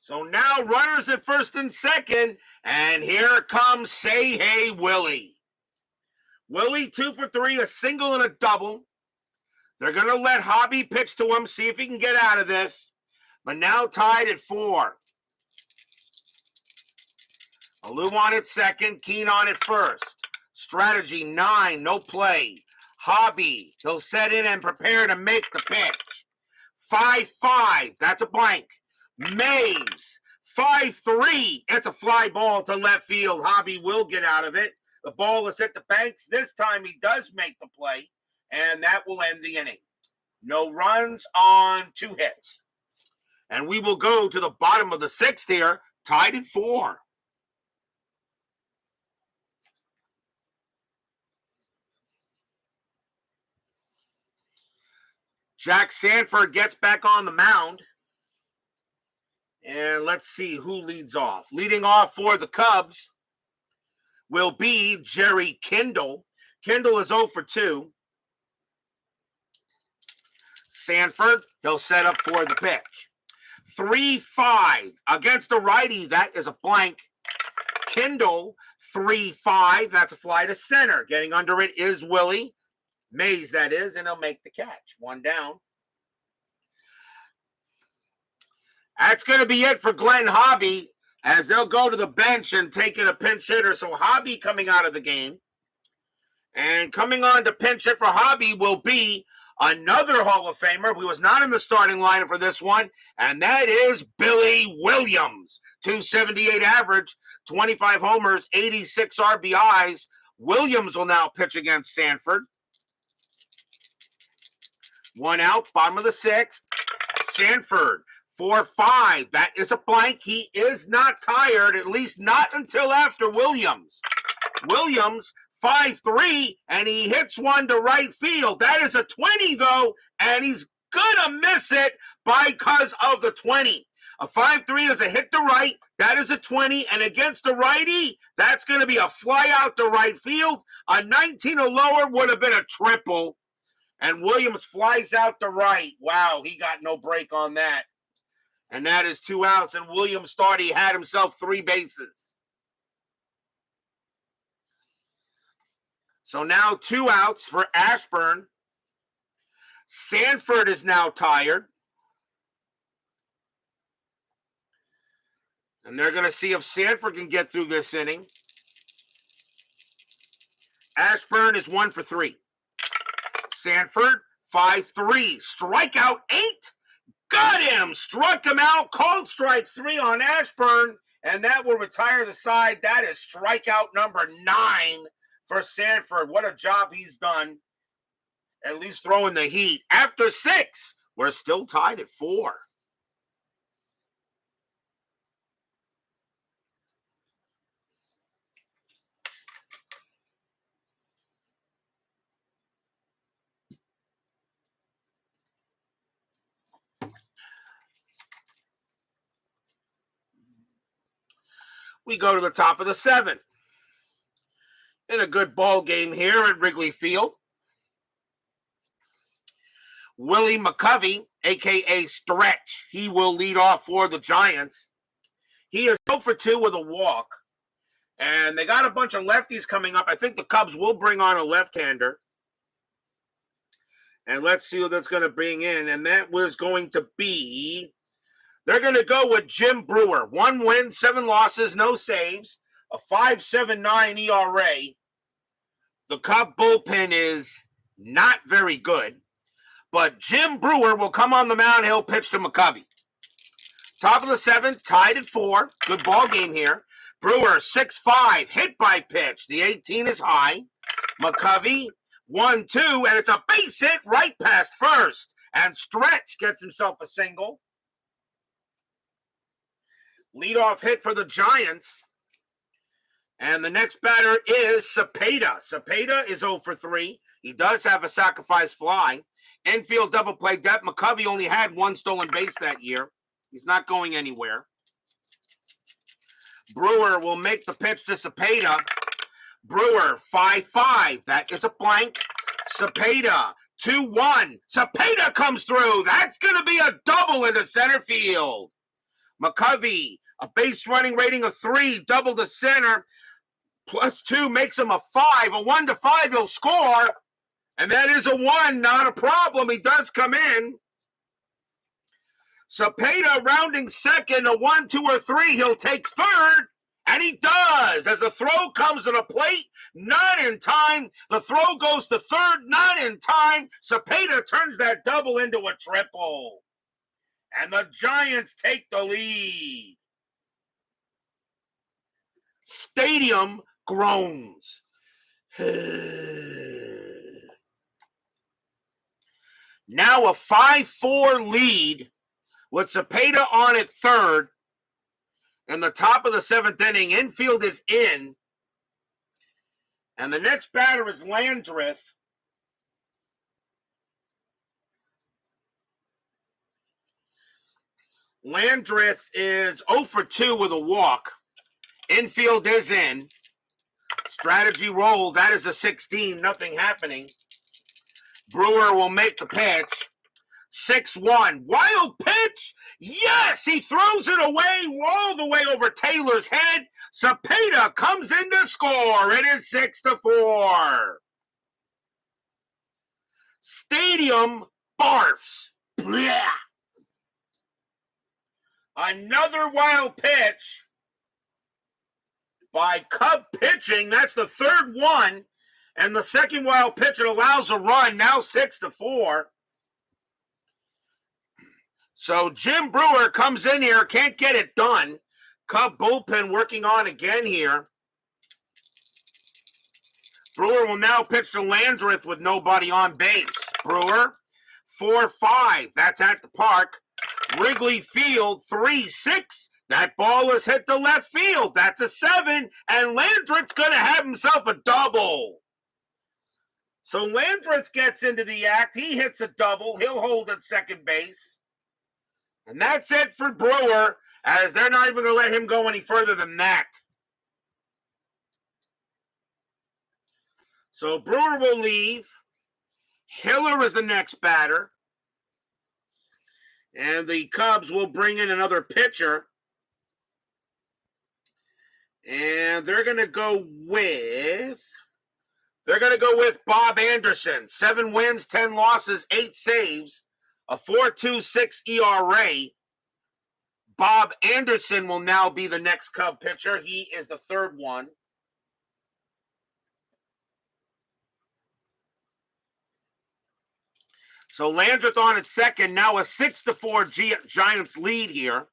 Speaker 1: So now runners at first and second. And here comes Say Hey Willie. Willie 2 for 3, a single and a double. They're going to let Hobbie pitch to him, see if he can get out of this. But now tied at 4. Alou on at second, Keene on at first. Strategy 9, no play. Hobbie, he'll set in and prepare to make the pitch. 5-5, that's a blank. Mays, 5-3, it's a fly ball to left field. Hobbie will get out of it. The ball is hit to Banks. This time he does make the play, and that will end the inning. No runs on 2 hits. And we will go to the bottom of the 6th here, tied at 4. Jack Sanford gets back on the mound. And let's see who leads off. Leading off for the Cubs will be Jerry Kindle. Kindle is 0 for 2. Sanford, he'll set up for the pitch. 3-5 against the righty. That is a blank. Kindle, 3-5. That's a fly to center. Getting under it is Willie. Mays, that is, and he'll make the catch. 1 down. That's going to be it for Glen Hobbie, as they'll go to the bench and take in a pinch hitter. So Hobbie coming out of the game. And coming on to pinch hit for Hobbie will be another Hall of Famer who was not in the starting lineup for this one, and that is Billy Williams. 278 average, 25 homers, 86 RBIs. Williams will now pitch against Sanford. 1 out, bottom of the 6th. Sanford, 4-5. That is a blank. He is not tired, at least not until after Williams. Williams, 5-3, and he hits one to right field. That is a 20, though, and he's going to miss it because of the 20. A 5-3 is a hit to right. That is a 20, and against the righty, that's going to be a fly out to right field. A 19 or lower would have been a triple, and Williams flies out to right. Wow, he got no break on that. And that is 2 outs, and Williams thought he had himself 3 bases. So now 2 outs for Ashburn. Sanford is now tired. And they're going to see if Sanford can get through this inning. Ashburn is 1 for 3. Sanford, 5-3. Strikeout 8. Got him. Struck him out. Called strike 3 on Ashburn. And that will retire the side. That is strikeout number 9 for Sanford. What a job he's done. At least throwing the heat. After 6, we're still tied at 4. We go to the top of the 7th. In a good ball game here at Wrigley Field. Willie Mccovey, a.k.a. Stretch, he will lead off for the Giants. He is 0 for 2 with a walk. And they got a bunch of lefties coming up. I think the Cubs will bring on a left-hander. And let's see who that's going to bring in. And that was going to be... They're going to go with Jim Brewer. 1 win, 7 losses, no saves. A 5.79 ERA. The Cub bullpen is not very good. But Jim Brewer will come on the mound. He'll pitch to Mccovey. Top of the 7th, tied at 4. Good ball game here. Brewer, 6-5, hit by pitch. The 18 is high. Mccovey, 1-2, and it's a base hit right past first. And Stretch gets himself a single. Leadoff hit for the Giants. And the next batter is Cepeda. Cepeda is 0 for 3. He does have a sacrifice fly. Infield double play depth. Mccovey only had 1 stolen base that year. He's not going anywhere. Brewer will make the pitch to Cepeda. Brewer, 5-5. That is a blank. Cepeda, 2-1. Cepeda comes through. That's going to be a double into center field. Mccovey, a base running rating of 3, double to center. +2 makes him a 5. A 1-5, he'll score. And that is a 1, not a problem. He does come in. Cepeda rounding second, a 1, 2, or 3. He'll take third, and he does. As the throw comes to the plate, not in time. The throw goes to third, not in time. Cepeda turns that double into a triple. And the Giants take the lead. Stadium groans. Now a 5-4 lead with Cepeda on at third. In the top of the 7th inning, infield is in. And the next batter is Landreth. Landreth is 0 for 2 with a walk. Infield is in. Strategy roll, that is a 16, nothing happening. Brewer will make the pitch. 6-1. Wild pitch. Yes, he throws it away all the way over Taylor's head. Cepeda comes in to score. It is 6-4. Stadium barfs. Blah. Another wild pitch by Cub pitching. That's the third one. And the second wild pitch, it allows a run. Now 6-4. So Jim Brewer comes in here, can't get it done. Cub bullpen working on again here. Brewer will now pitch to Landreth with nobody on base. Brewer, 4-5. That's at the park. Wrigley Field, 3-6. That ball is hit to left field. That's a 7. And Landreth's going to have himself a double. So Landreth gets into the act. He hits a double. He'll hold at second base. And that's it for Brewer, as they're not even going to let him go any further than that. So Brewer will leave. Hiller is the next batter. And the Cubs will bring in another pitcher. And they're going to go with Bob Anderson. 7 wins, 10 losses, 8 saves. A 4.26 ERA. Bob Anderson will now be the next Cub pitcher. He is the third one. So Landreth on at second. Now a 6-4 Giants lead here.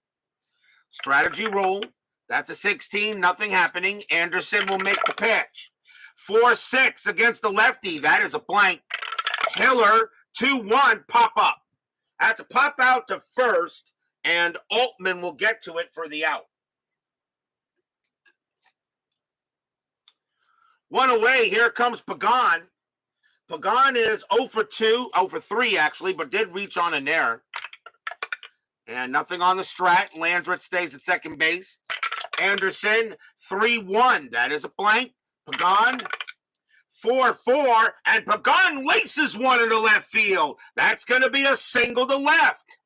Speaker 1: Strategy roll. That's a 16. Nothing happening. Anderson will make the pitch. 4-6 against the lefty. That is a blank. Hiller, 2-1, pop up. That's a pop out to first, and Altman will get to it for the out. One away. Here comes Pagan. Pagan is 0 for 2, 0 for 3 actually, but did reach on an error. And nothing on the strat. Landreth stays at second base. Anderson, 3-1. That is a blank. Pagan, 4-4. And Pagan laces one into left field. That's going to be a single to left.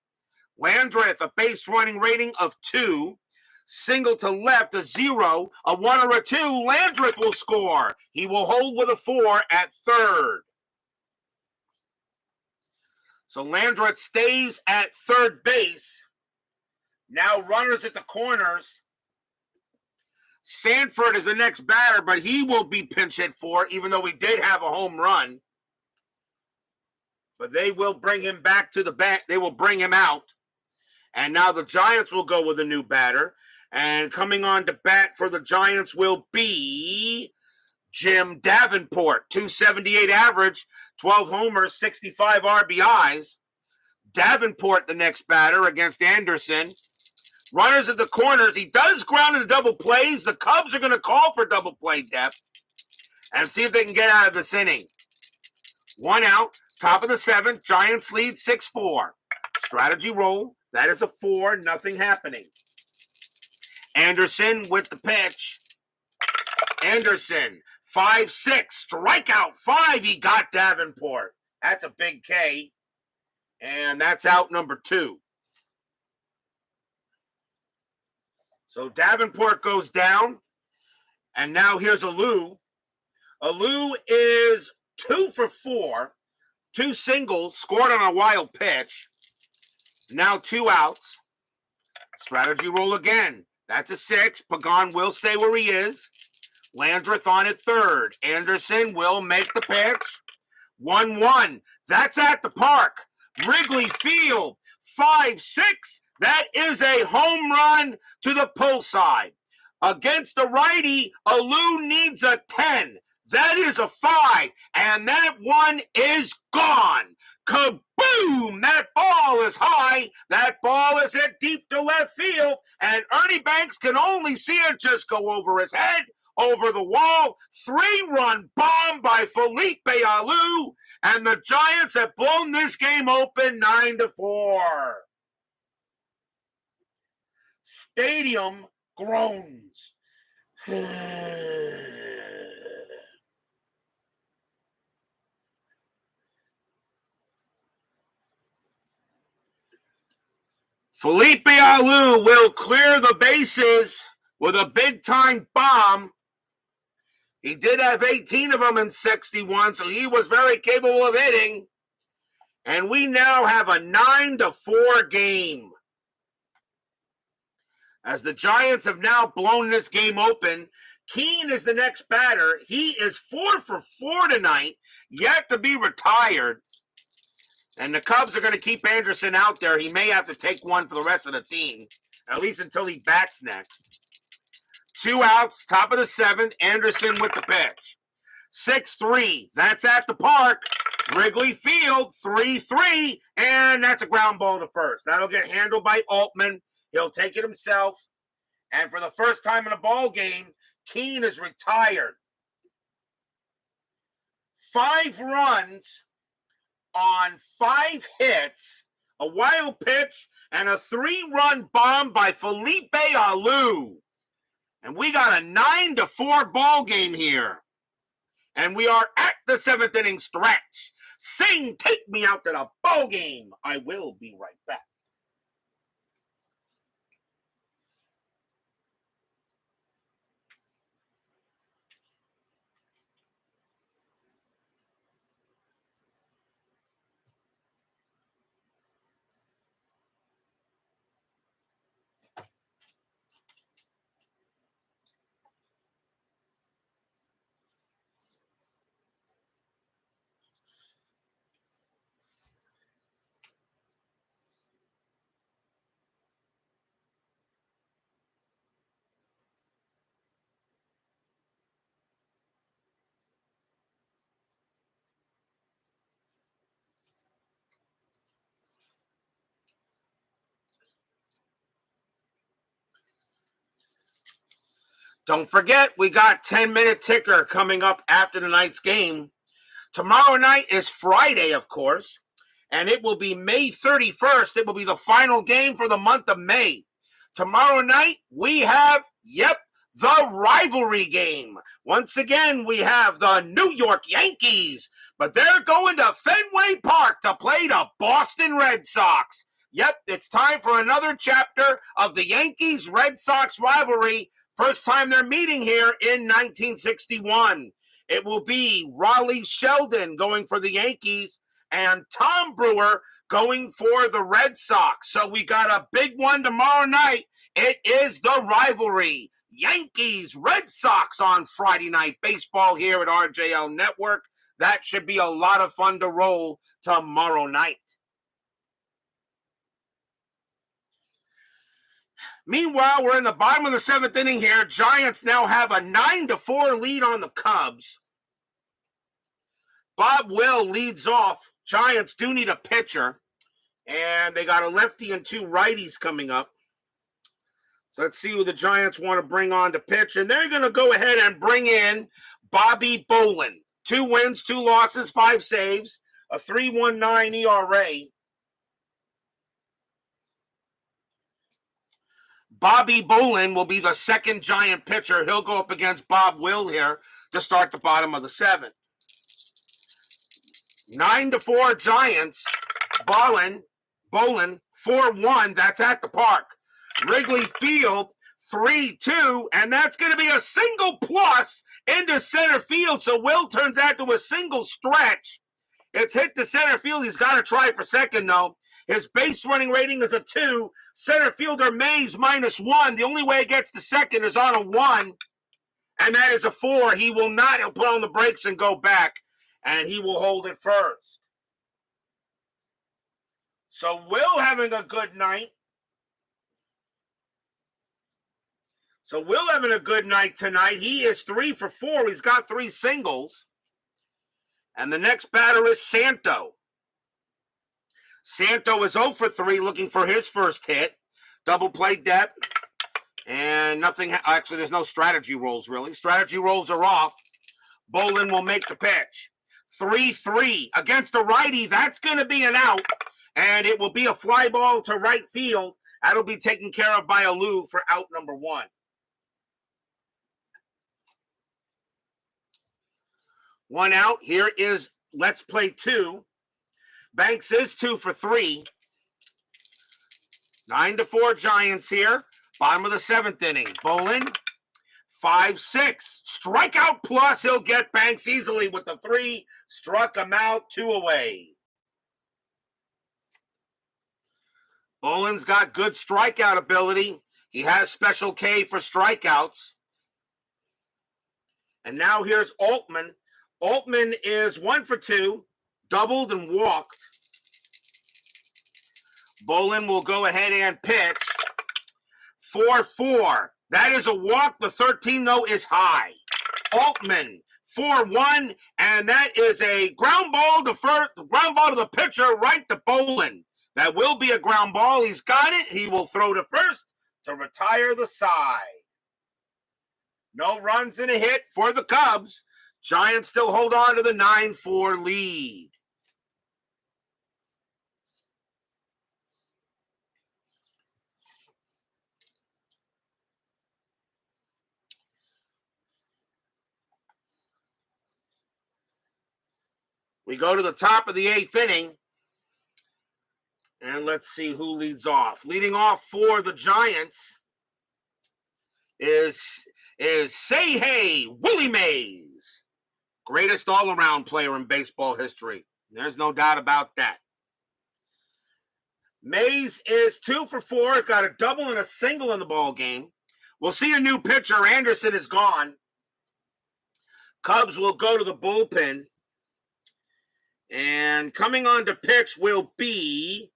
Speaker 1: Landreth, a base running rating of 2. Single to left, a 0. A 1 or a 2. Landreth will score. He will hold with a 4 at third. So Landreth stays at third base. Now runners at the corners. Sanford is the next batter, but he will be pinch hit for, even though we did have a home run. But they will bring him back to the bat. They will bring him out. And now the Giants will go with a new batter. And coming on to bat for the Giants will be Jim Davenport, 278 average, 12 homers, 65 RBIs. Davenport, the next batter against Anderson. Runners at the corners. He does ground into double plays. The Cubs are going to call for double play depth and see if they can get out of this inning. 1 out, top of the 7th. Giants lead 6-4. Strategy roll. That is a 4. Nothing happening. Anderson with the pitch. Anderson, 5-6, strikeout 5. He got Davenport. That's a big K. And that's out number 2. So Davenport goes down. And now here's Alou. Alou is 2 for 4. 2 singles, scored on a wild pitch. Now 2 outs. Strategy roll again. That's a 6. Pagan will stay where he is. Landreth on at third. Anderson will make the pitch. 1-1. That's at the park. Wrigley Field. 5-6. That is a home run to the pull side. Against the righty, Alou needs a 10. That is a 5. And that one is gone. Kaboom! That ball is high. That ball is hit deep to left field. And Ernie Banks can only see it just go over his head, over the wall. 3-run bomb by Felipe Alou. And the Giants have blown this game open 9-4. Stadium groans. Felipe Alou will clear the bases with a big-time bomb. He did have 18 of them in 61, so he was very capable of hitting. And we now have a 9-4 game. As the Giants have now blown this game open, Keene is the next batter. He is 4 for 4 tonight, yet to be retired. And the Cubs are going to keep Anderson out there. He may have to take one for the rest of the team, at least until he bats next. 2 outs, top of the 7th. Anderson with the pitch. 6-3. That's at the park. Wrigley Field, 3-3. And that's a ground ball to first. That'll get handled by Altman. He'll take it himself. And for the first time in a ball game, Keene is retired. 5 runs on 5 hits, a wild pitch, and a 3-run bomb by Felipe Alou. And we got a 9-4 ball game here. And we are at the 7th inning stretch. Sing, take me out to the ball game. I will be right back. Don't forget, we got 10-minute ticker coming up after tonight's game. Tomorrow night is Friday, of course, and it will be May 31st. It will be the final game for the month of May. Tomorrow night, we have, the rivalry game. Once again, we have the New York Yankees, but they're going to Fenway Park to play the Boston Red Sox. It's time for another chapter of the Yankees Red Sox rivalry. First time they're meeting here in 1961. It will be Raleigh Sheldon going for the Yankees and Tom Brewer going for the Red Sox. So we got a big one tomorrow night. It is the rivalry. Yankees Red Sox on Friday Night Baseball here at RJL Network. That should be a lot of fun to roll tomorrow night. Meanwhile, we're in the bottom of the seventh inning here. Giants now have a 9-4 lead on the Cubs. Bob Will leads off. Giants do need a pitcher, and they got a lefty and two righties coming up. So let's see who the Giants want to bring on to pitch, and they're going to go ahead and bring in Bobby Bolin. 2 wins, 2 losses, 5 saves, a 3.19 ERA. Bobby Bolin will be the second Giant pitcher. He'll go up against Bob Will here to start the bottom of the 7th. 9-4 Giants. Bolin 4-1. That's at the park. Wrigley Field 3-2, and that's going to be a single plus into center field. So Will turns that to a single stretch. It's hit to center field. He's got to try for second, though. His base running rating is a 2. Center fielder Mays -1. The only way he gets to second is on a 1, and that is a 4. He will not. He'll put on the brakes and go back, and he will hold it first. So Will having a good night. Tonight. He is 3 for 4. He's got 3 singles. And the next batter is Santo. Santo is 0 for 3, looking for his first hit. Double play depth. And nothing. Actually, there's no strategy rolls, really. Strategy rolls are off. Bolin will make the pitch. 3-3 against a righty. That's going to be an out. And it will be a fly ball to right field. That'll be taken care of by Alou for out number 1. 1 out. Here is let's play 2. Banks is 2 for 3. 9-4 Giants here. Bottom of the 7th inning. Bolin 5-6. Strikeout plus. He'll get Banks easily with the 3. Struck him out. 2 away. Bolin's got good strikeout ability. He has Special K for strikeouts. And now here's Altman. Altman is 1 for 2. Doubled and walked. Bolin will go ahead and pitch. 4-4. That is a walk. The 13, though, is high. Altman, 4-1, and that is a ground ball to the pitcher, right to Bolin. That will be a ground ball. He's got it. He will throw to first to retire the side. No runs and a hit for the Cubs. Giants still hold on to the 9-4 lead. We go to the top of the 8th inning. And let's see who leads off. Leading off for the Giants is Say Hey, Willie Mays. Greatest all-around player in baseball history. There's no doubt about that. Mays is 2 for 4. He's got a double and a single in the ball game. We'll see a new pitcher. Anderson is gone. Cubs will go to the bullpen. And coming on to pitch will be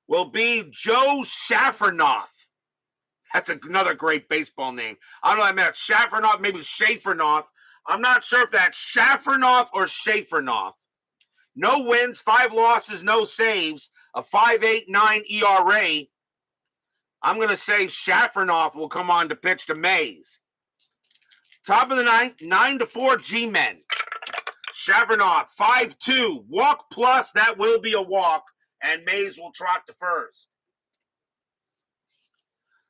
Speaker 1: Joe Schaffernoth. That's another great baseball name. I don't know if I meant Schaffernoth, maybe Schaefernoth. I'm not sure if that's Schaffernoth or Schaefernoth. No wins, 5 losses, no saves, a 5.89 ERA. I'm going to say Schaffernoth will come on to pitch to Mays. Top of the ninth, 9-4 G-Men. Shavernoff, 5-2. Walk plus, that will be a walk, and Mays will trot to first.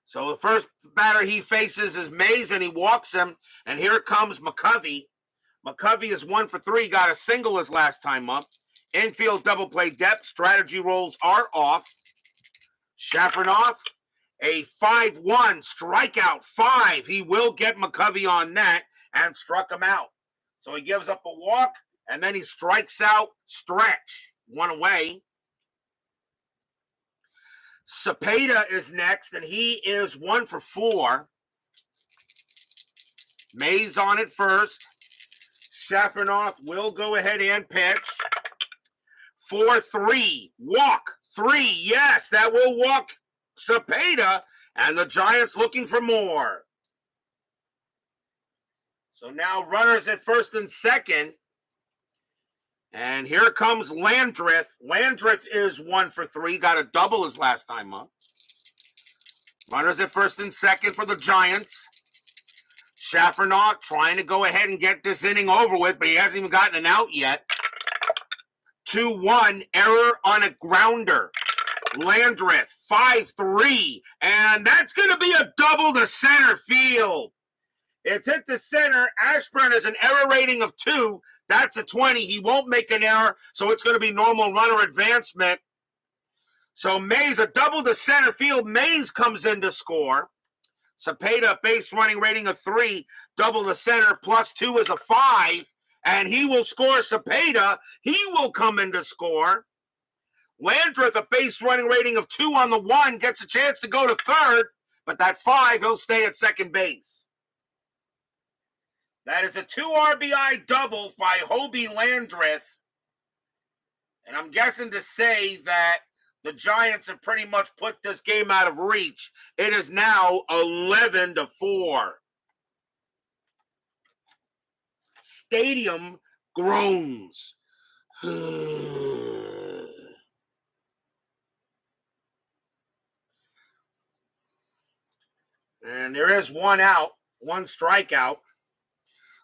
Speaker 1: So the first batter he faces is Mays, and he walks him, and here comes Mccovey. Mccovey is 1 for 3, got a single his last time up. Infield double play depth, strategy rolls are off. Shavernoff, a 5-1 strikeout, 5. He will get Mccovey on net and struck him out. So he gives up a walk, and then he strikes out, stretch, 1 away. Cepeda is next, and he is 1 for 4. Mays on it first. Shavernoff will go ahead and pitch. 4-3. Walk. 3. Yes, that will walk Cepeda, and the Giants looking for more. So now runners at first and second. And here comes Landreth. Landreth is 1 for 3. Got a double his last time up. Runners at first and second for the Giants. Shavernoff trying to go ahead and get this inning over with, but he hasn't even gotten an out yet. 2-1, error on a grounder. Landreth, 5-3, and that's going to be a double to center field. It's hit the center. Ashburn has an error rating of 2. That's a 20. He won't make an error, so it's going to be normal runner advancement. So Mays, a double to center field. Mays comes in to score. Cepeda, base running rating of 3. Double to center, plus 2 is a 5. And he will score Cepeda. He will come in to score. Landreth, a base running rating of 2 on the 1, gets a chance to go to third. But that 5, he'll stay at second base. That is a 2 RBI double by Hobbie Landreth. And I'm guessing to say that the Giants have pretty much put this game out of reach. It is now 11-4. Stadium groans. And there is 1 out, 1 strikeout.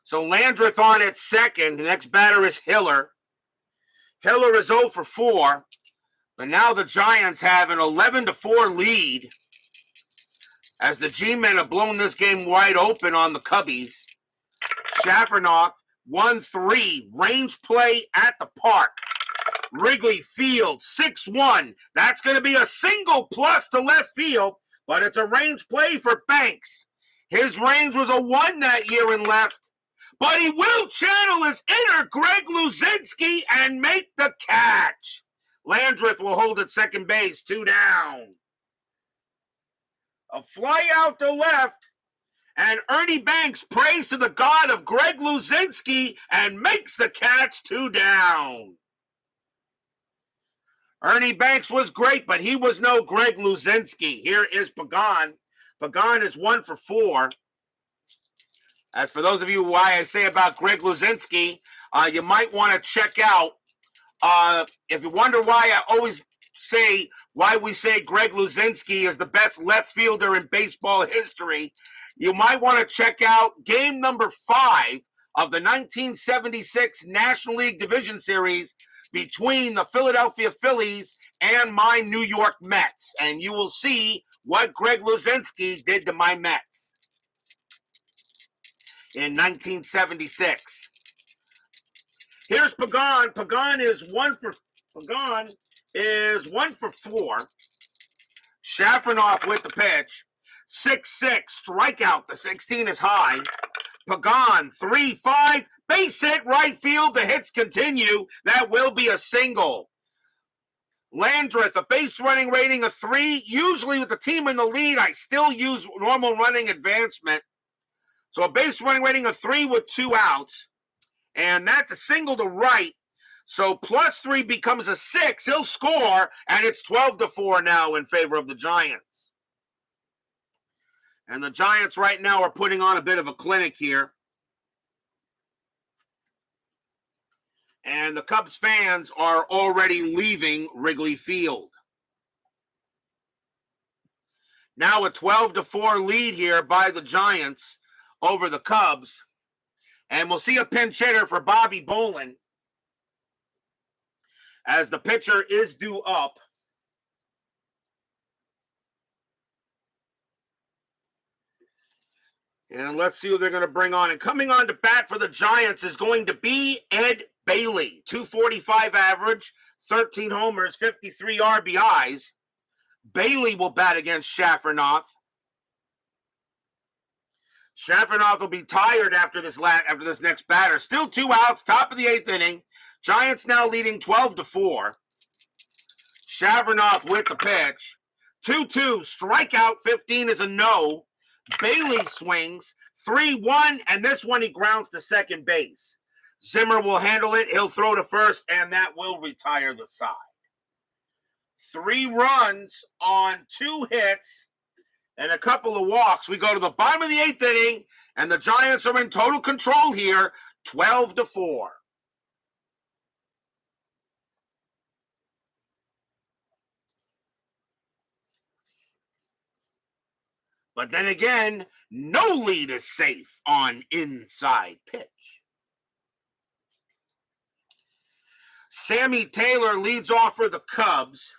Speaker 1: So Landreth on at second. The next batter is Hiller. Hiller is 0 for 4. But now the Giants have an 11-4 lead as the G-Men have blown this game wide open on the Cubbies. Shavernoff, 1-3, range play at the park. Wrigley Field, 6-1. That's going to be a single plus to left field, but it's a range play for Banks. His range was a 1 that year in left, but he will channel his inner Greg Luzinski and make the catch. Landreth will hold at second base, 2 down. A fly out to left, and Ernie Banks prays to the god of Greg Luzinski and makes the catch, 2 down. Ernie Banks was great, but he was no Greg Luzinski. Here is Pagan. Pagan is 1 for 4. As for those of you why I say about Greg Luzinski, you might want to check out. If you wonder why I always say why we say Greg Luzinski is the best left fielder in baseball history, you might want to check out game number 5 of the 1976 National League Division Series between the Philadelphia Phillies and my New York Mets. And you will see what Greg Luzinski did to my Mets in 1976. Here's Pagan. Pagan is 1 for 4. Shavernoff with the pitch. 6-6, strikeout. The 16 is high. Pagan, 3-5, base hit right field. The hits continue. That will be a single. Landreth, a base running rating of 3. Usually with the team in the lead, I still use normal running advancement. So a base running rating of 3 with 2 outs. And that's a single to right. So plus 3 becomes a 6. He'll score, and it's 12-4 now in favor of the Giants. And the Giants right now are putting on a bit of a clinic here. And the Cubs fans are already leaving Wrigley Field. Now a 12-4 lead here by the Giants over the Cubs. And we'll see a pinch hitter for Bobby Bolin as the pitcher is due up. And let's see who they're going to bring on. And coming on to bat for the Giants is going to be Ed Bailey. 245 average, 13 homers, 53 RBIs. Bailey will bat against Shaffernoff. Shaffernoff will be tired after this next batter. Still 2 outs, top of the 8th inning. Giants now leading 12-4. Shaffernoff with the pitch. 2-2, strikeout, 15 is a no. Bailey swings, 3-1, and this one he grounds to second base. Zimmer will handle it. He'll throw to first, and that will retire the side. 3 runs on 2 hits and a couple of walks. We go to the bottom of the 8th inning, and the Giants are in total control here, 12-4. But then again, no lead is safe on inside pitch. Sammy Taylor leads off for the Cubs.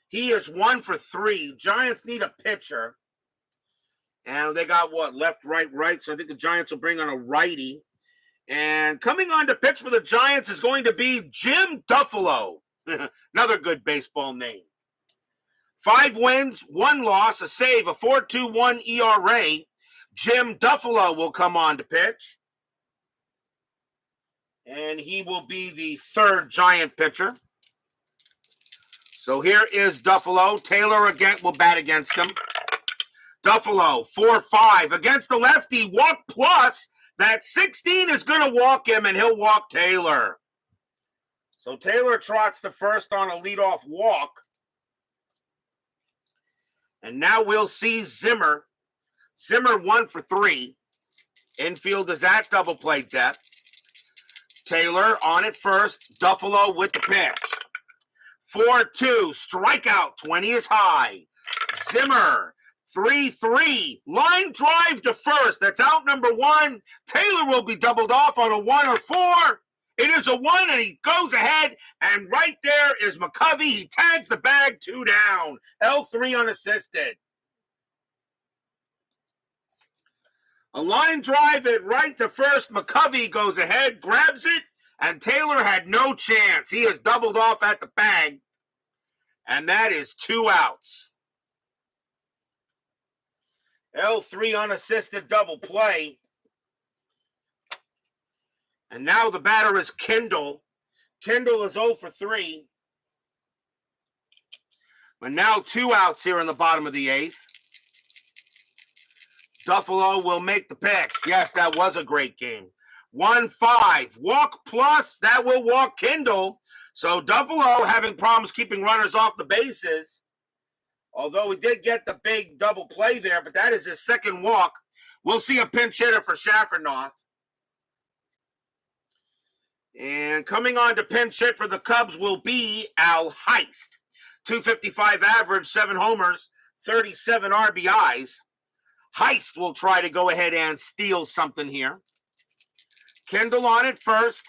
Speaker 1: He is 1 for 3. Giants need a pitcher. And they got what? Left, right. So I think the Giants will bring on a righty. And coming on to pitch for the Giants is going to be Jim Duffalo. Another good baseball name. 5 wins, 1 loss, a save, a 4.21 ERA. Jim Duffalo will come on to pitch. And he will be the 3rd Giant pitcher. So here is Duffalo. Taylor again will bat against him. Duffalo, 4-5 against the lefty. Walk plus. That 16 is going to walk him, and he'll walk Taylor. So Taylor trots to first on a leadoff walk. And now we'll see Zimmer. Zimmer 1 for 3. Infield is at double play depth. Taylor on it first. Duffalo with the pitch. 4-2. Strikeout. 20 is high. Zimmer. 3-3. Line drive to first. That's out number 1. Taylor will be doubled off on a 1 or 4. It is a 1, and he goes ahead, and right there is Mccovey. He tags the bag, 2 down. L3 unassisted. A line drive it right to first. Mccovey goes ahead, grabs it, and Taylor had no chance. He is doubled off at the bag, and that is 2 outs. L3 unassisted double play. And now the batter is Kendall. Kendall is 0 for 3. But now 2 outs here in the bottom of the 8th. Duffalo will make the pitch. Yes, that was a great game. 1-5. Walk plus. That will walk Kendall. So Duffalo having problems keeping runners off the bases. Although he did get the big double play there, but that is his 2nd walk. We'll see a pinch hitter for Shaffernoff. And coming on to pinch hit for the Cubs will be Al Heist. 255 average, 7 homers, 37 RBIs. Heist will try to go ahead and steal something here. Kendall on it first.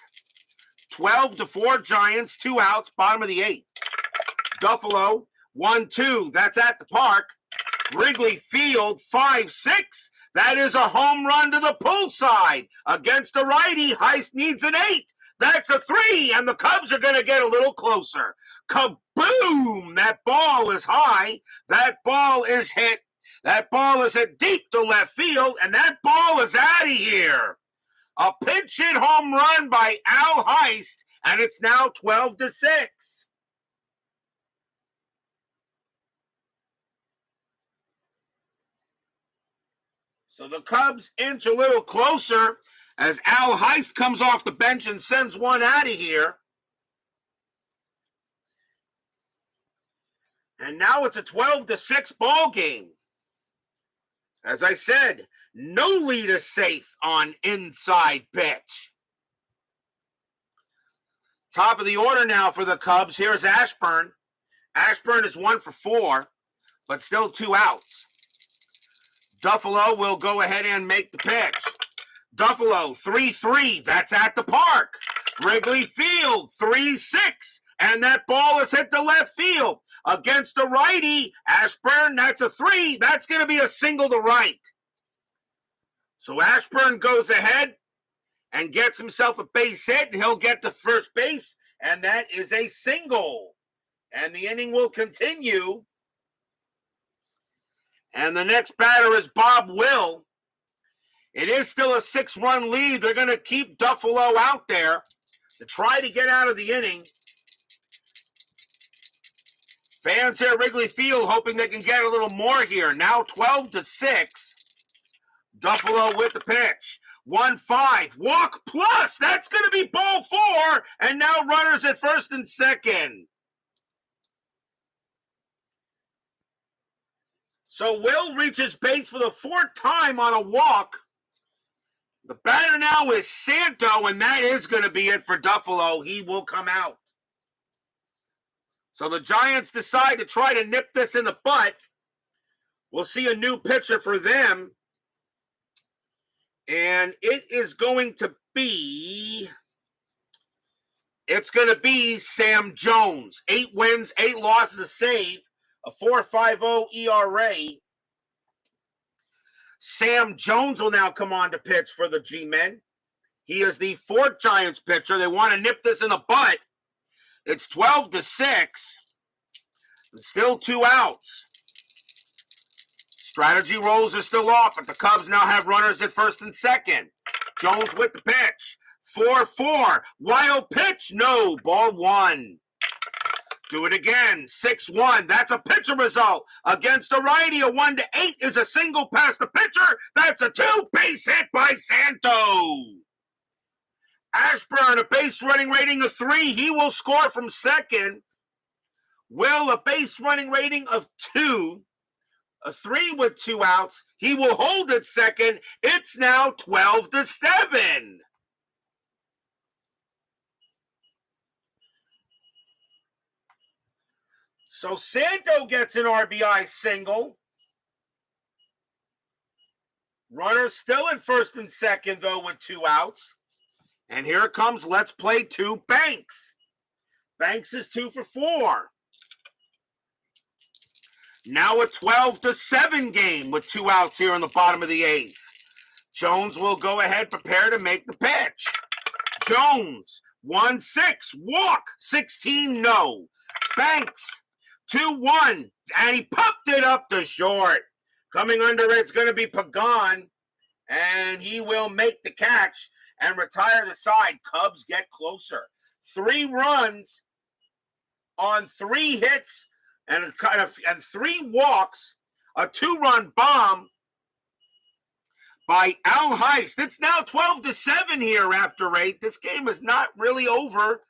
Speaker 1: 12-4 Giants, 2 outs, bottom of the 8th. Duffalo, 1-2. That's at the park. Wrigley Field, 5-6. That is a home run to the pull side. Against a righty, Heist needs an 8. That's a 3, and the Cubs are going to get a little closer. Kaboom! That ball is high. That ball is hit. That ball is hit deep to left field, and that ball is out of here. A pinch hit home run by Al Heist, and it's now 12-6. So the Cubs inch a little closer as Al Heist comes off the bench and sends one out of here. And now it's a 12-6 ball game. As I said, no lead is safe on inside pitch. Top of the order now for the Cubs. Here's Ashburn. Ashburn is 1 for 4, but still 2 outs. Duffalo will go ahead and make the pitch. Duffalo, 3-3. That's at the park. Wrigley Field, 3-6. And that ball is hit to left field. Against the righty, Ashburn, that's a 3. That's going to be a single to right. So Ashburn goes ahead and gets himself a base hit, and he'll get to first base, and that is a single. And the inning will continue. And the next batter is Bob Will. It is still a 6-run lead. They're going to keep Duffalo out there to try to get out of the inning. Fans here at Wrigley Field hoping they can get a little more here. Now 12-6. Duffalo with the pitch. 1-5. Walk plus. That's going to be ball 4. And now runners at first and second. So Will reaches base for the 4th time on a walk. The batter now is Santo, and that is going to be it for Duffalo. He will come out. So the Giants decide to try to nip this in the butt. We'll see a new pitcher for them. And it's going to be Sam Jones. 8 wins, 8 losses, a save, a 4.50 ERA. Sam Jones will now come on to pitch for the G-Men. He is the 4th Giants pitcher. They want to nip this in the butt. It's 12-6. Still 2 outs. Strategy rolls are still off, but the Cubs now have runners at first and second. Jones with the pitch. 4-4. Wild pitch. No. Ball 1. Do it again. 6-1. That's a pitcher result. Against a righty, a 1-8 is a single past the pitcher. That's a 2 base hit by Santo. Ashburn, a base running rating of 3. He will score from second. Will, a base running rating of 2. A 3 with 2 outs. He will hold at second. It's now 12-7. So Santo gets an RBI single. Runner still at first and second, though, with 2 outs. And here it comes. Let's play 2 Banks. Banks is 2 for 4. Now a 12-7 game with 2 outs here in the bottom of the 8th. Jones will go ahead, prepare to make the pitch. Jones, 1-6, walk, 16, no. Banks, 2-1, and he popped it up to short. Coming under it's going to be Pagan, and he will make the catch and retire the side. Cubs get closer. 3 runs on 3 hits and 3 walks, a 2-run bomb by Al Heist. It's now 12-7 here after 8. This game is not really over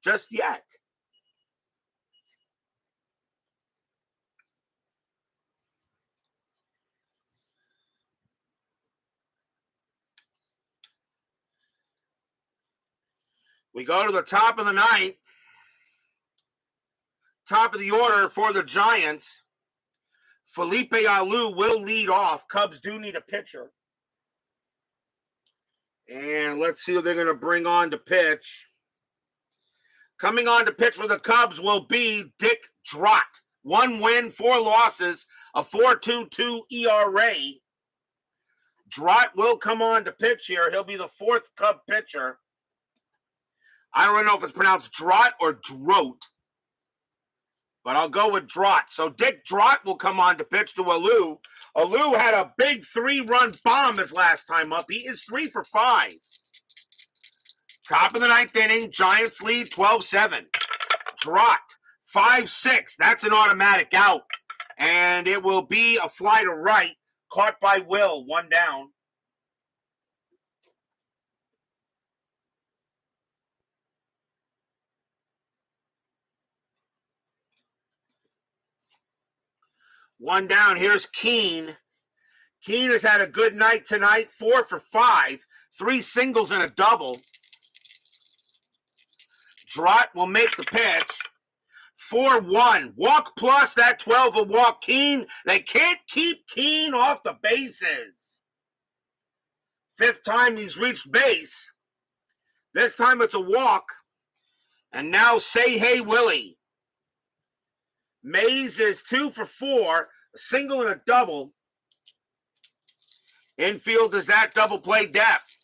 Speaker 1: just yet. We go to the top of the 9th. Top of the order for the Giants. Felipe Alou will lead off. Cubs do need a pitcher. And let's see who they're going to bring on to pitch. Coming on to pitch for the Cubs will be Dick Drott. 1 win, 4 losses, a 4.22 ERA. Drott will come on to pitch here. He'll be the 4th Cub pitcher. I don't know if it's pronounced Drott or Droat, but I'll go with Drott. So Dick Drott will come on to pitch to Alou. Alou had a big 3-run bomb his last time up. He is 3 for 5. Top of the 9th inning, Giants lead 12-7. Drott, 5-6. That's an automatic out. And it will be a fly to right, caught by Will, 1 down. One down. Here's Keene. Keene has had a good night tonight. 4 for 5. 3 singles and a double. Drott will make the pitch. 4-1. Walk plus that 12 a walk. Keene. They can't keep Keene off the bases. Fifth time he's reached base. This time it's a walk. And now say hey Willie. Mays is 2 for 4, a single and a double. Infield is at double play depth.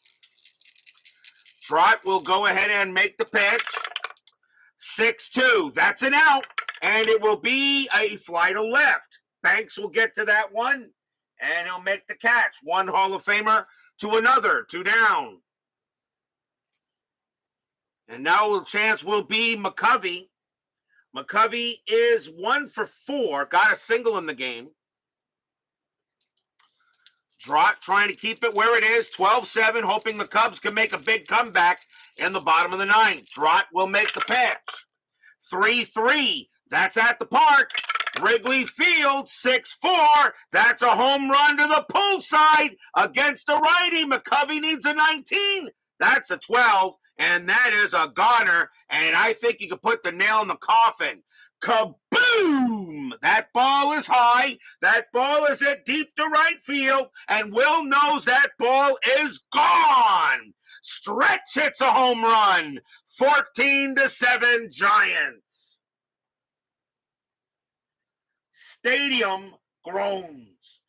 Speaker 1: Trot will go ahead and make the pitch. 6-2. That's an out. And it will be a fly to left. Banks will get to that one. And he'll make the catch. One Hall of Famer to another. 2 down. And now the chance will be Mccovey. Mccovey is 1 for 4. Got a single in the game. Drott trying to keep it where it is, 12-7, hoping the Cubs can make a big comeback in the bottom of the ninth. Drott will make the pitch. 3-3, that's at the park. Wrigley Field, 6-4. That's a home run to the pull side against a righty. Mccovey needs a 19. That's a 12, and that is a goner, and I think you could put the nail in the coffin. Kaboom! That ball is high. That ball is at deep to right field. And Will knows that ball is gone. Stretch hits a home run. 14-7 Giants. Stadium groans.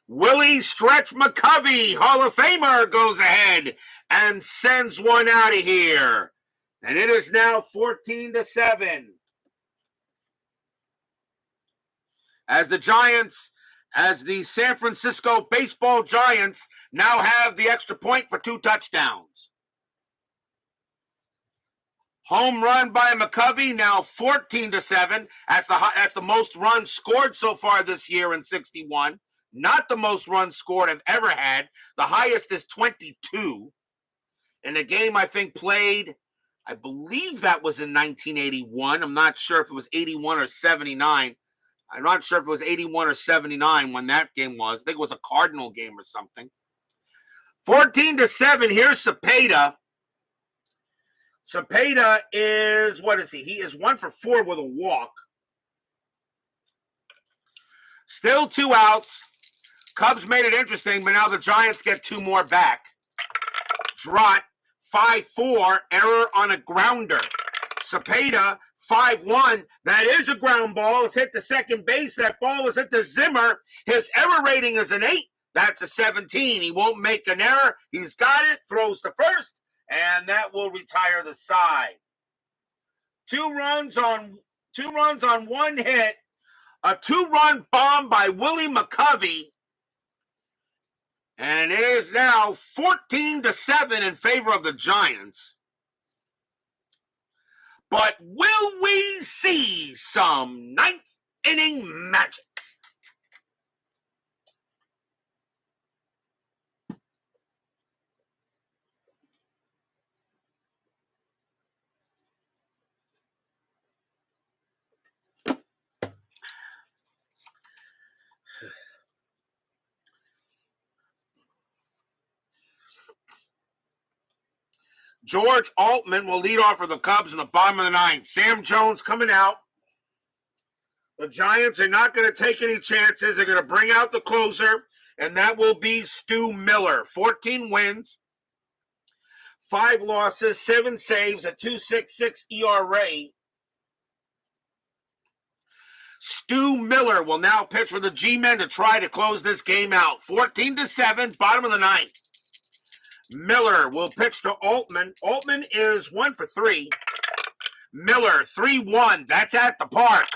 Speaker 1: Willie Stretch Mccovey, Hall of Famer, goes ahead and sends one out of here. And it is now 14-7. As the San Francisco Baseball Giants now have the extra point for 2 touchdowns. Home run by Mccovey, now 14-7. That's the most runs scored so far this year in 61. Not the most runs scored I've ever had. The highest is 22. In a game I think played, I believe that was in 1981. I'm not sure if it was 81 or 79. I'm not sure if it was 81 or 79 when that game was. I think it was a Cardinal game or something. 14-7, here's Cepeda. Cepeda is, what is he? He is 1 for 4 with a walk. Still 2 outs. Cubs made it interesting, but now the Giants get 2 more back. Drott, 5-4, error on a grounder. Cepeda, 5-1, that is a ground ball. It's hit the second base. That ball is hit the Zimmer. His error rating is an 8. That's a 17. He won't make an error. He's got it, throws to first, and that will retire the side. 2 runs on 1 hit. A 2-run bomb by Willie Mccovey. And it is now 14-7 in favor of the Giants. But will we see some 9th inning magic? George Altman will lead off for the Cubs in the bottom of the 9th. Sam Jones coming out. The Giants are not going to take any chances. They're going to bring out the closer, and that will be Stu Miller. 14 wins, 5 losses, 7 saves, a 2.66 ERA. Stu Miller will now pitch for the G-Men to try to close this game out. 14-7, bottom of the 9th. Miller will pitch to Altman. Altman is 1 for 3. Miller, 3-1. That's at the park.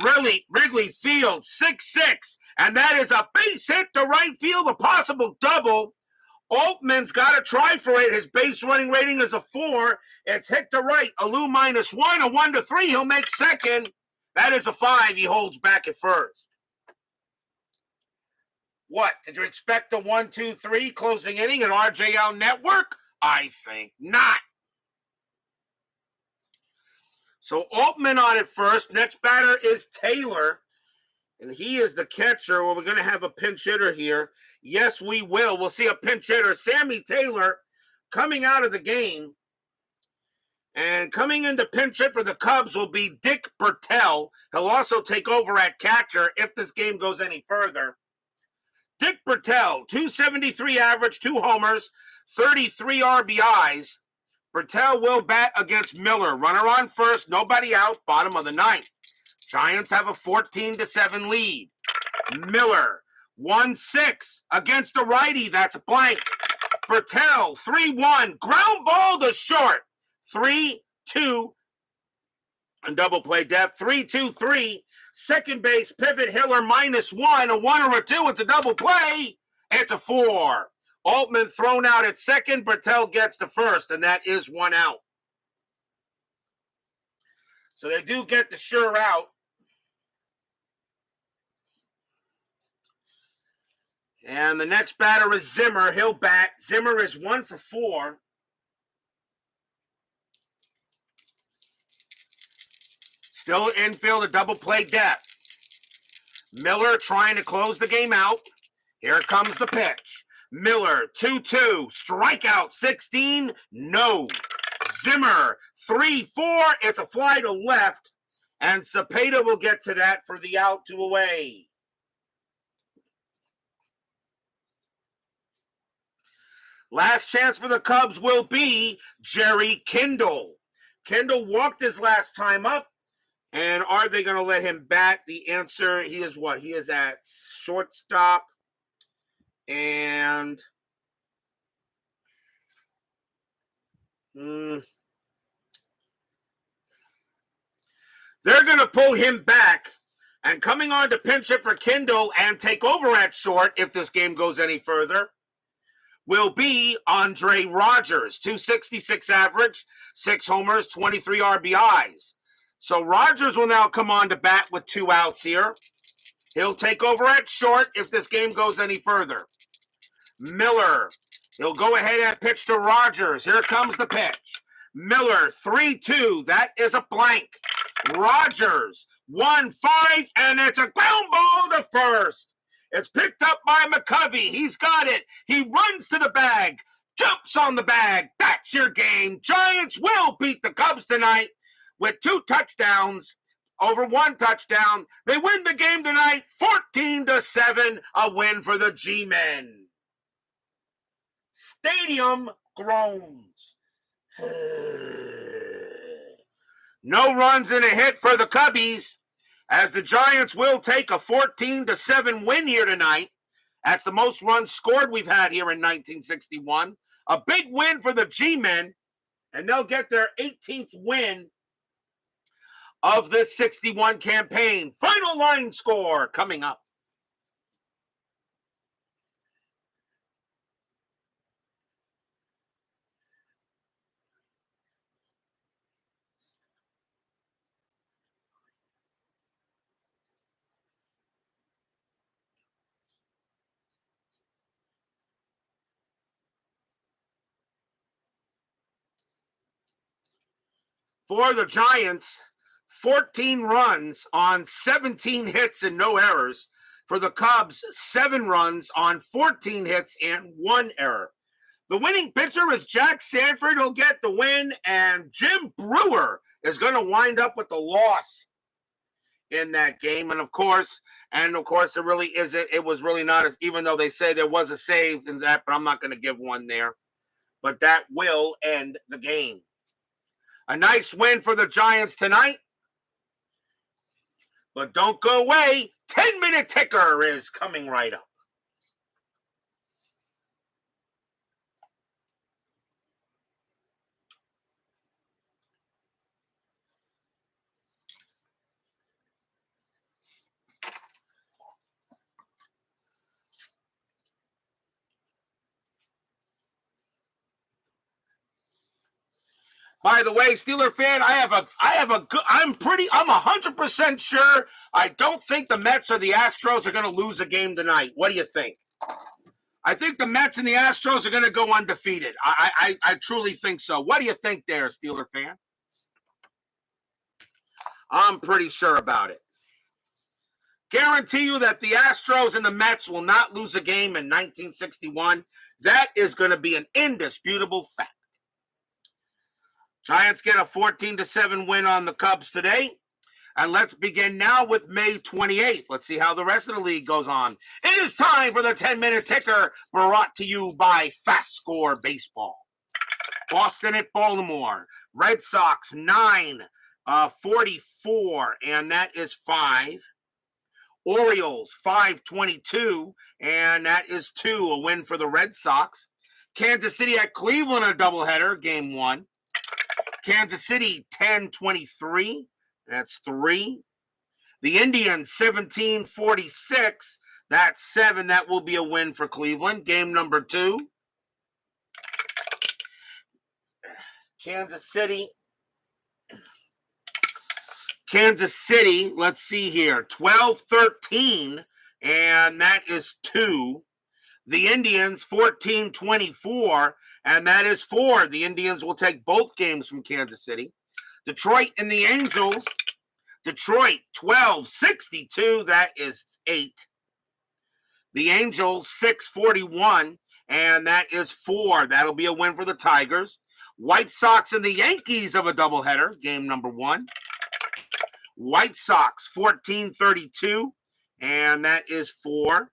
Speaker 1: Wrigley Field, 6-6. And that is a base hit to right field, a possible double. Altman's got to try for it. His base running rating is a 4. It's hit to right. A Lou -1, a 1-3. He'll make second. That is a 5. He holds back at first. What? Did you expect a 1-2-3 closing inning at RJL Network? I think not. So Altman on it first. Next batter is Taylor. And he is the catcher. Well, we're going to have a pinch hitter here. Yes, we will. We'll see a pinch hitter. Sammy Taylor coming out of the game. And coming into pinch hit for the Cubs will be Dick Bertel. He'll also take over at catcher if this game goes any further. Dick Bertel, 273 average, 2 homers, 33 RBIs. Bertel will bat against Miller. Runner on first, nobody out, bottom of the ninth. Giants have a 14-7 lead. Miller, 1-6 against the righty. That's a blank. Bertel, 3-1. Ground ball to short. 3-2. And double play depth. 3-2-3. Second base, pivot, Hiller, -1. A 1 or a 2. It's a double play. It's a 4. Altman thrown out at second. Bertel gets to first, and that is 1 out. So they do get the sure out. And the next batter is Zimmer. He'll bat. Zimmer is 1 for 4. Still infield, a double play depth. Miller trying to close the game out. Here comes the pitch. Miller, 2-2, strikeout 16, no. Zimmer, 3-4, it's a fly to left, and Cepeda will get to that for the out to away. Last chance for the Cubs will be Jerry Kindle. Kindle walked his last time up, and are they going to let him bat? The answer, he is what? He is at shortstop. And they're going to pull him back. And coming on to pinch hit for Kindle and take over at short, if this game goes any further, will be Andre Rogers. 266 average, 6 homers, 23 RBIs. So Rogers will now come on to bat with 2 outs here. He'll take over at short if this game goes any further. Miller, he'll go ahead and pitch to Rogers. Here comes the pitch. Miller, 3-2. That is a blank. Rogers, 1-5, and it's a ground ball to first. It's picked up by Mccovey. He's got it. He runs to the bag, jumps on the bag. That's your game. Giants will beat the Cubs tonight with 2 touchdowns. Over 1 touchdown. They win the game tonight, 14-7, a win for the G-Men. Stadium groans. No runs and a hit for the Cubbies, as the Giants will take a 14-7 win here tonight. That's the most runs scored we've had here in 1961. A big win for the G-Men, and they'll get their 18th win of this 61 campaign. Final line score coming up. For the Giants, 14 runs on 17 hits and no errors. For the Cubs, 7 runs on 14 hits and 1 error. The winning pitcher is Jack Sanford, who'll get the win, and Jim Brewer is going to wind up with the loss in that game. And of course, it really isn't. It was really not, even though they say there was a save in that, but I'm not going to give one there. But that will end the game. A nice win for the Giants tonight. But don't go away. 10-minute ticker is coming right up. By the way, Steeler fan, I'm 100% sure I don't think the Mets or the Astros are going to lose a game tonight. What do you think? I think the Mets and the Astros are going to go undefeated. I truly think so. What do you think there, Steeler fan? I'm pretty sure about it. Guarantee you that the Astros and the Mets will not lose a game in 1961. That is going to be an indisputable fact. Giants get a 14-7 win on the Cubs today. And let's begin now with May 28th. Let's see how the rest of the league goes on. It is time for the 10-minute ticker, brought to you by FastScore Baseball. Boston at Baltimore. Red Sox 9-44, and that is 5. Orioles 5-22, and that is 2, a win for the Red Sox. Kansas City at Cleveland, a doubleheader, game 1. Kansas City 10-23, that's 3. The Indians 17-46, that's 7. That will be a win for Cleveland, game number 2. Kansas City, let's see here, 12-13, and that is 2. The Indians 14-24, and that is 4. The Indians will take both games from Kansas City. Detroit and the Angels, Detroit 12-62, that is 8. The Angels 6-41, and that is 4. That'll be a win for the Tigers. White Sox and the Yankees of a doubleheader, game number 1. White Sox 14-32, and that is 4.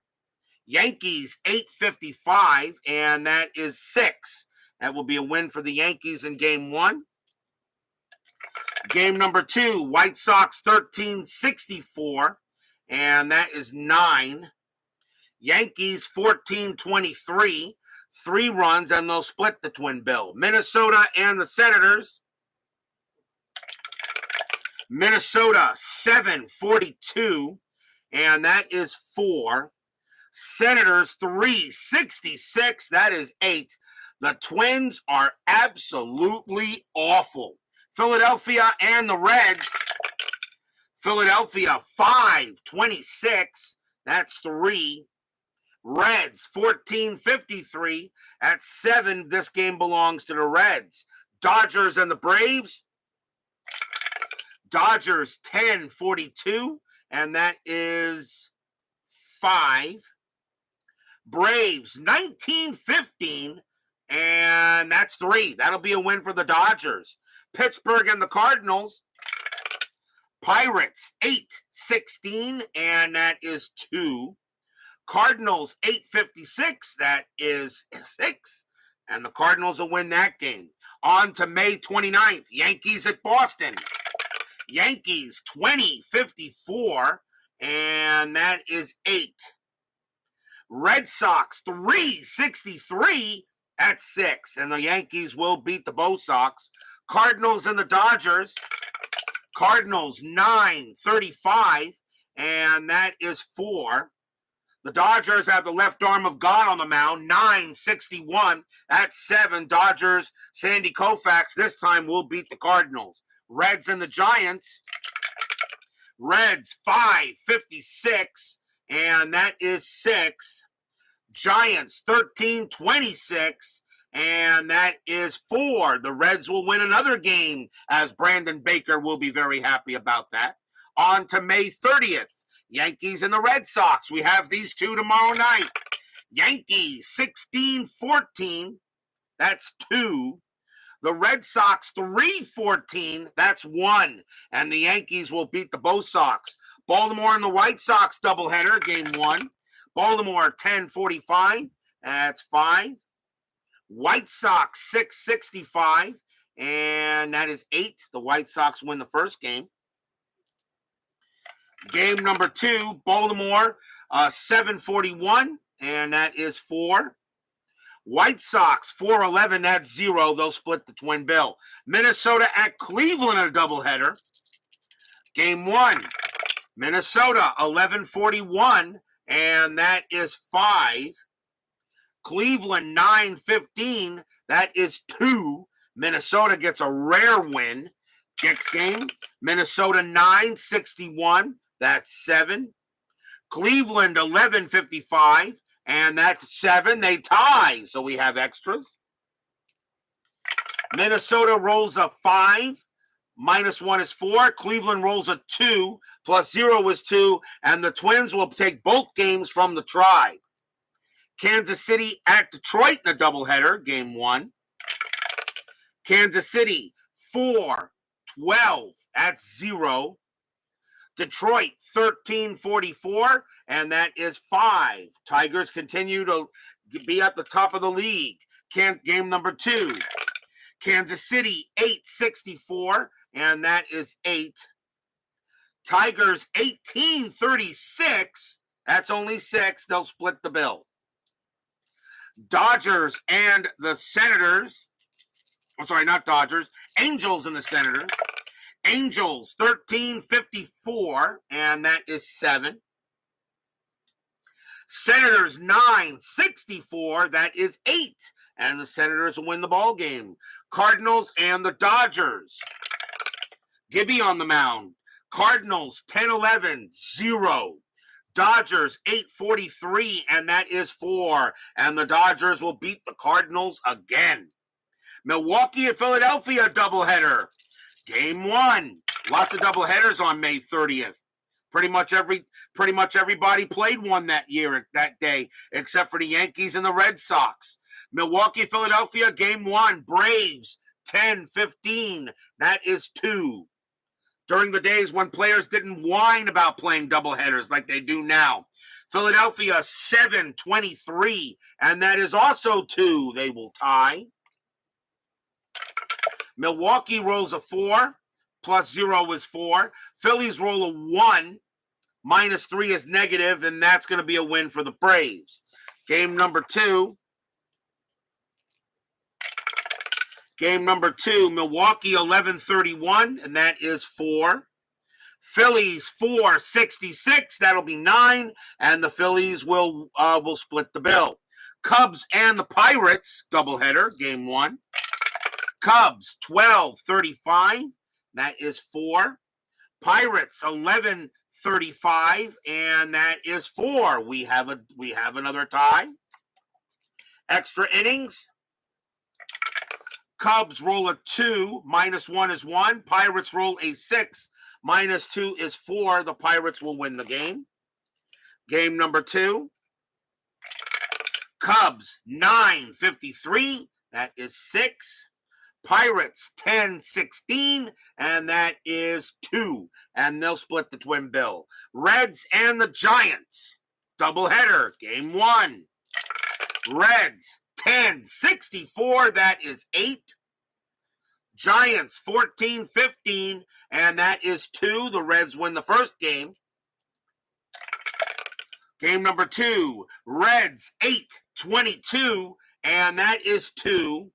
Speaker 1: Yankees 8-55, and that is 6. That will be a win for the Yankees in game 1. Game number 2, White Sox 13-64, and that is 9. Yankees 14-23, 3 runs, and they'll split the twin bill. Minnesota and the Senators. Minnesota 7-42, and that is 4. Senators 3-66, that is 8. The Twins are absolutely awful. Philadelphia and the Reds. Philadelphia 5-26, that's 3. Reds 14-53, that's 7. This game belongs to the Reds. Dodgers and the Braves. Dodgers 10-42, and that is 5. Braves 19-15, and that's 3. That'll be a win for the Dodgers. Pittsburgh and the Cardinals. Pirates 8-16, and that is 2. Cardinals 8-56, that is 6. And the Cardinals will win that game. On to May 29th, Yankees at Boston. Yankees 20-54, and that is 8. Red Sox 3-63, that's 6. And the Yankees will beat the Bo Sox. Cardinals and the Dodgers. Cardinals 9-35, and that is 4. The Dodgers have the left arm of God on the mound, 9-61, that's 7. Dodgers, Sandy Koufax, this time will beat the Cardinals. Reds and the Giants. Reds 5-56, and that is 6. Giants 13-26, and that is 4. The Reds will win another game, as Brandon Baker will be very happy about that. On to May 30th, Yankees and the Red Sox. We have these two tomorrow night. Yankees 16-14, that's 2. The Red Sox 3-14, that's 1. And the Yankees will beat the Bo Sox. Baltimore and the White Sox doubleheader, game 1. Baltimore 10-45, that's 5. White Sox 6-65, and that is 8. The White Sox win the first game. Game number 2, Baltimore 7-41, and that is 4. White Sox 4-11, that's 0. They'll split the twin bill. Minnesota at Cleveland, a doubleheader. Game 1, Minnesota 11-41, and that is 5. Cleveland 9-15, that is 2. Minnesota gets a rare win. Next game, Minnesota 9-61, that's 7. Cleveland 11-55, and that's 7. They tie, so we have extras. Minnesota rolls a 5, -1 is 4. Cleveland rolls a 2, +0 is 2, and the Twins will take both games from the Tribe. Kansas City at Detroit in a doubleheader, game 1. Kansas City 4, 12. That's 0. Detroit, 13, 44. And that is 5. Tigers continue to be at the top of the league. Game number 2. Kansas City, 8, 64. And that is 8. Tigers, 18, 36. That's only 6. They'll split the bill. Dodgers and the Senators. I'm sorry, not Dodgers. Angels and the Senators. Angels, 13, 54. And that is 7. Senators, 9, 64. That is 8. And the Senators will win the ball game. Cardinals and the Dodgers. Gibby on the mound. Cardinals, 10, 11, 0. Dodgers, 8, 43, and that is 4. And the Dodgers will beat the Cardinals again. Milwaukee and Philadelphia doubleheader. Game 1. Lots of doubleheaders on May 30th. Pretty much everybody played one that day, except for the Yankees and the Red Sox. Milwaukee, Philadelphia, Game 1. Braves, 10, 15. That is 2. During the days when players didn't whine about playing doubleheaders like they do now. Philadelphia, 7, 23. And that is also 2. They will tie. Milwaukee rolls a 4. Plus 0 is 4. Phillies roll a 1. Minus 3 is negative, and that's going to be a win for the Braves. Game number 2. Game number 2, Milwaukee 11-31, and that is 4. Phillies 4-66, that'll be 9, and the Phillies will split the bill. Cubs and the Pirates doubleheader, game 1. Cubs 12-35, that is 4. Pirates 11-35, and that is 4. We have another tie. Extra innings. Cubs roll a 2, minus 1 is 1. Pirates roll a 6, minus 2 is 4. The Pirates will win the game. Game number 2. Cubs 9-53, that is 6. Pirates 10-16, and that is 2. And they'll split the twin bill. Reds and the Giants doubleheader, game 1. Reds 10-64, that is 8. Giants 14-15, and that is 2. The Reds win the first game. Game number 2, Reds 8-22, and that is 2.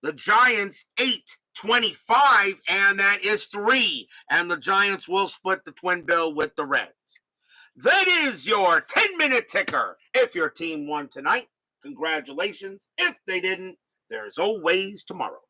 Speaker 1: The Giants 8-25, and that is 3. And the Giants will split the twin bill with the Reds. That is your 10-minute ticker. If your team won tonight, congratulations. If they didn't, there's always tomorrow.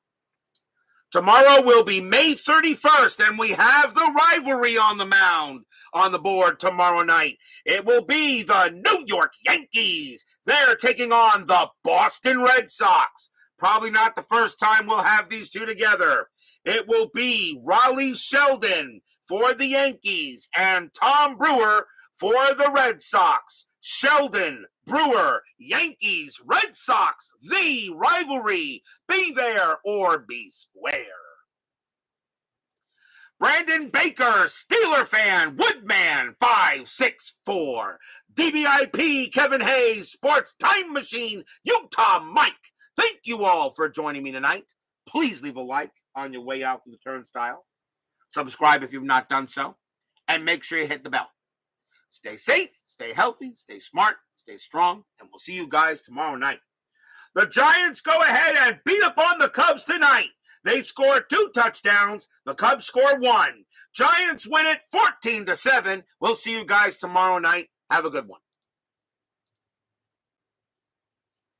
Speaker 1: Tomorrow will be May 31st, and we have the rivalry on the mound on the board tomorrow night. It will be the New York Yankees. They're taking on the Boston Red Sox. Probably not the first time we'll have these two together. It will be Raleigh Sheldon for the Yankees and Tom Brewer for the Red Sox. Sheldon, Brewer, Yankees, Red Sox, the rivalry. Be there or be square. Brandon Baker, Steeler fan, Woodman, 564. DBIP, Kevin Hayes, Sports Time Machine, Utah Mike. Thank you all for joining me tonight. Please leave a like on your way out to the turnstile. Subscribe if you've not done so. And make sure you hit the bell. Stay safe, stay healthy, stay smart, stay strong, and we'll see you guys tomorrow night. The Giants go ahead and beat up on the Cubs tonight. They score 2 touchdowns. The Cubs score 1. Giants win it 14-7. We'll see you guys tomorrow night. Have a good one.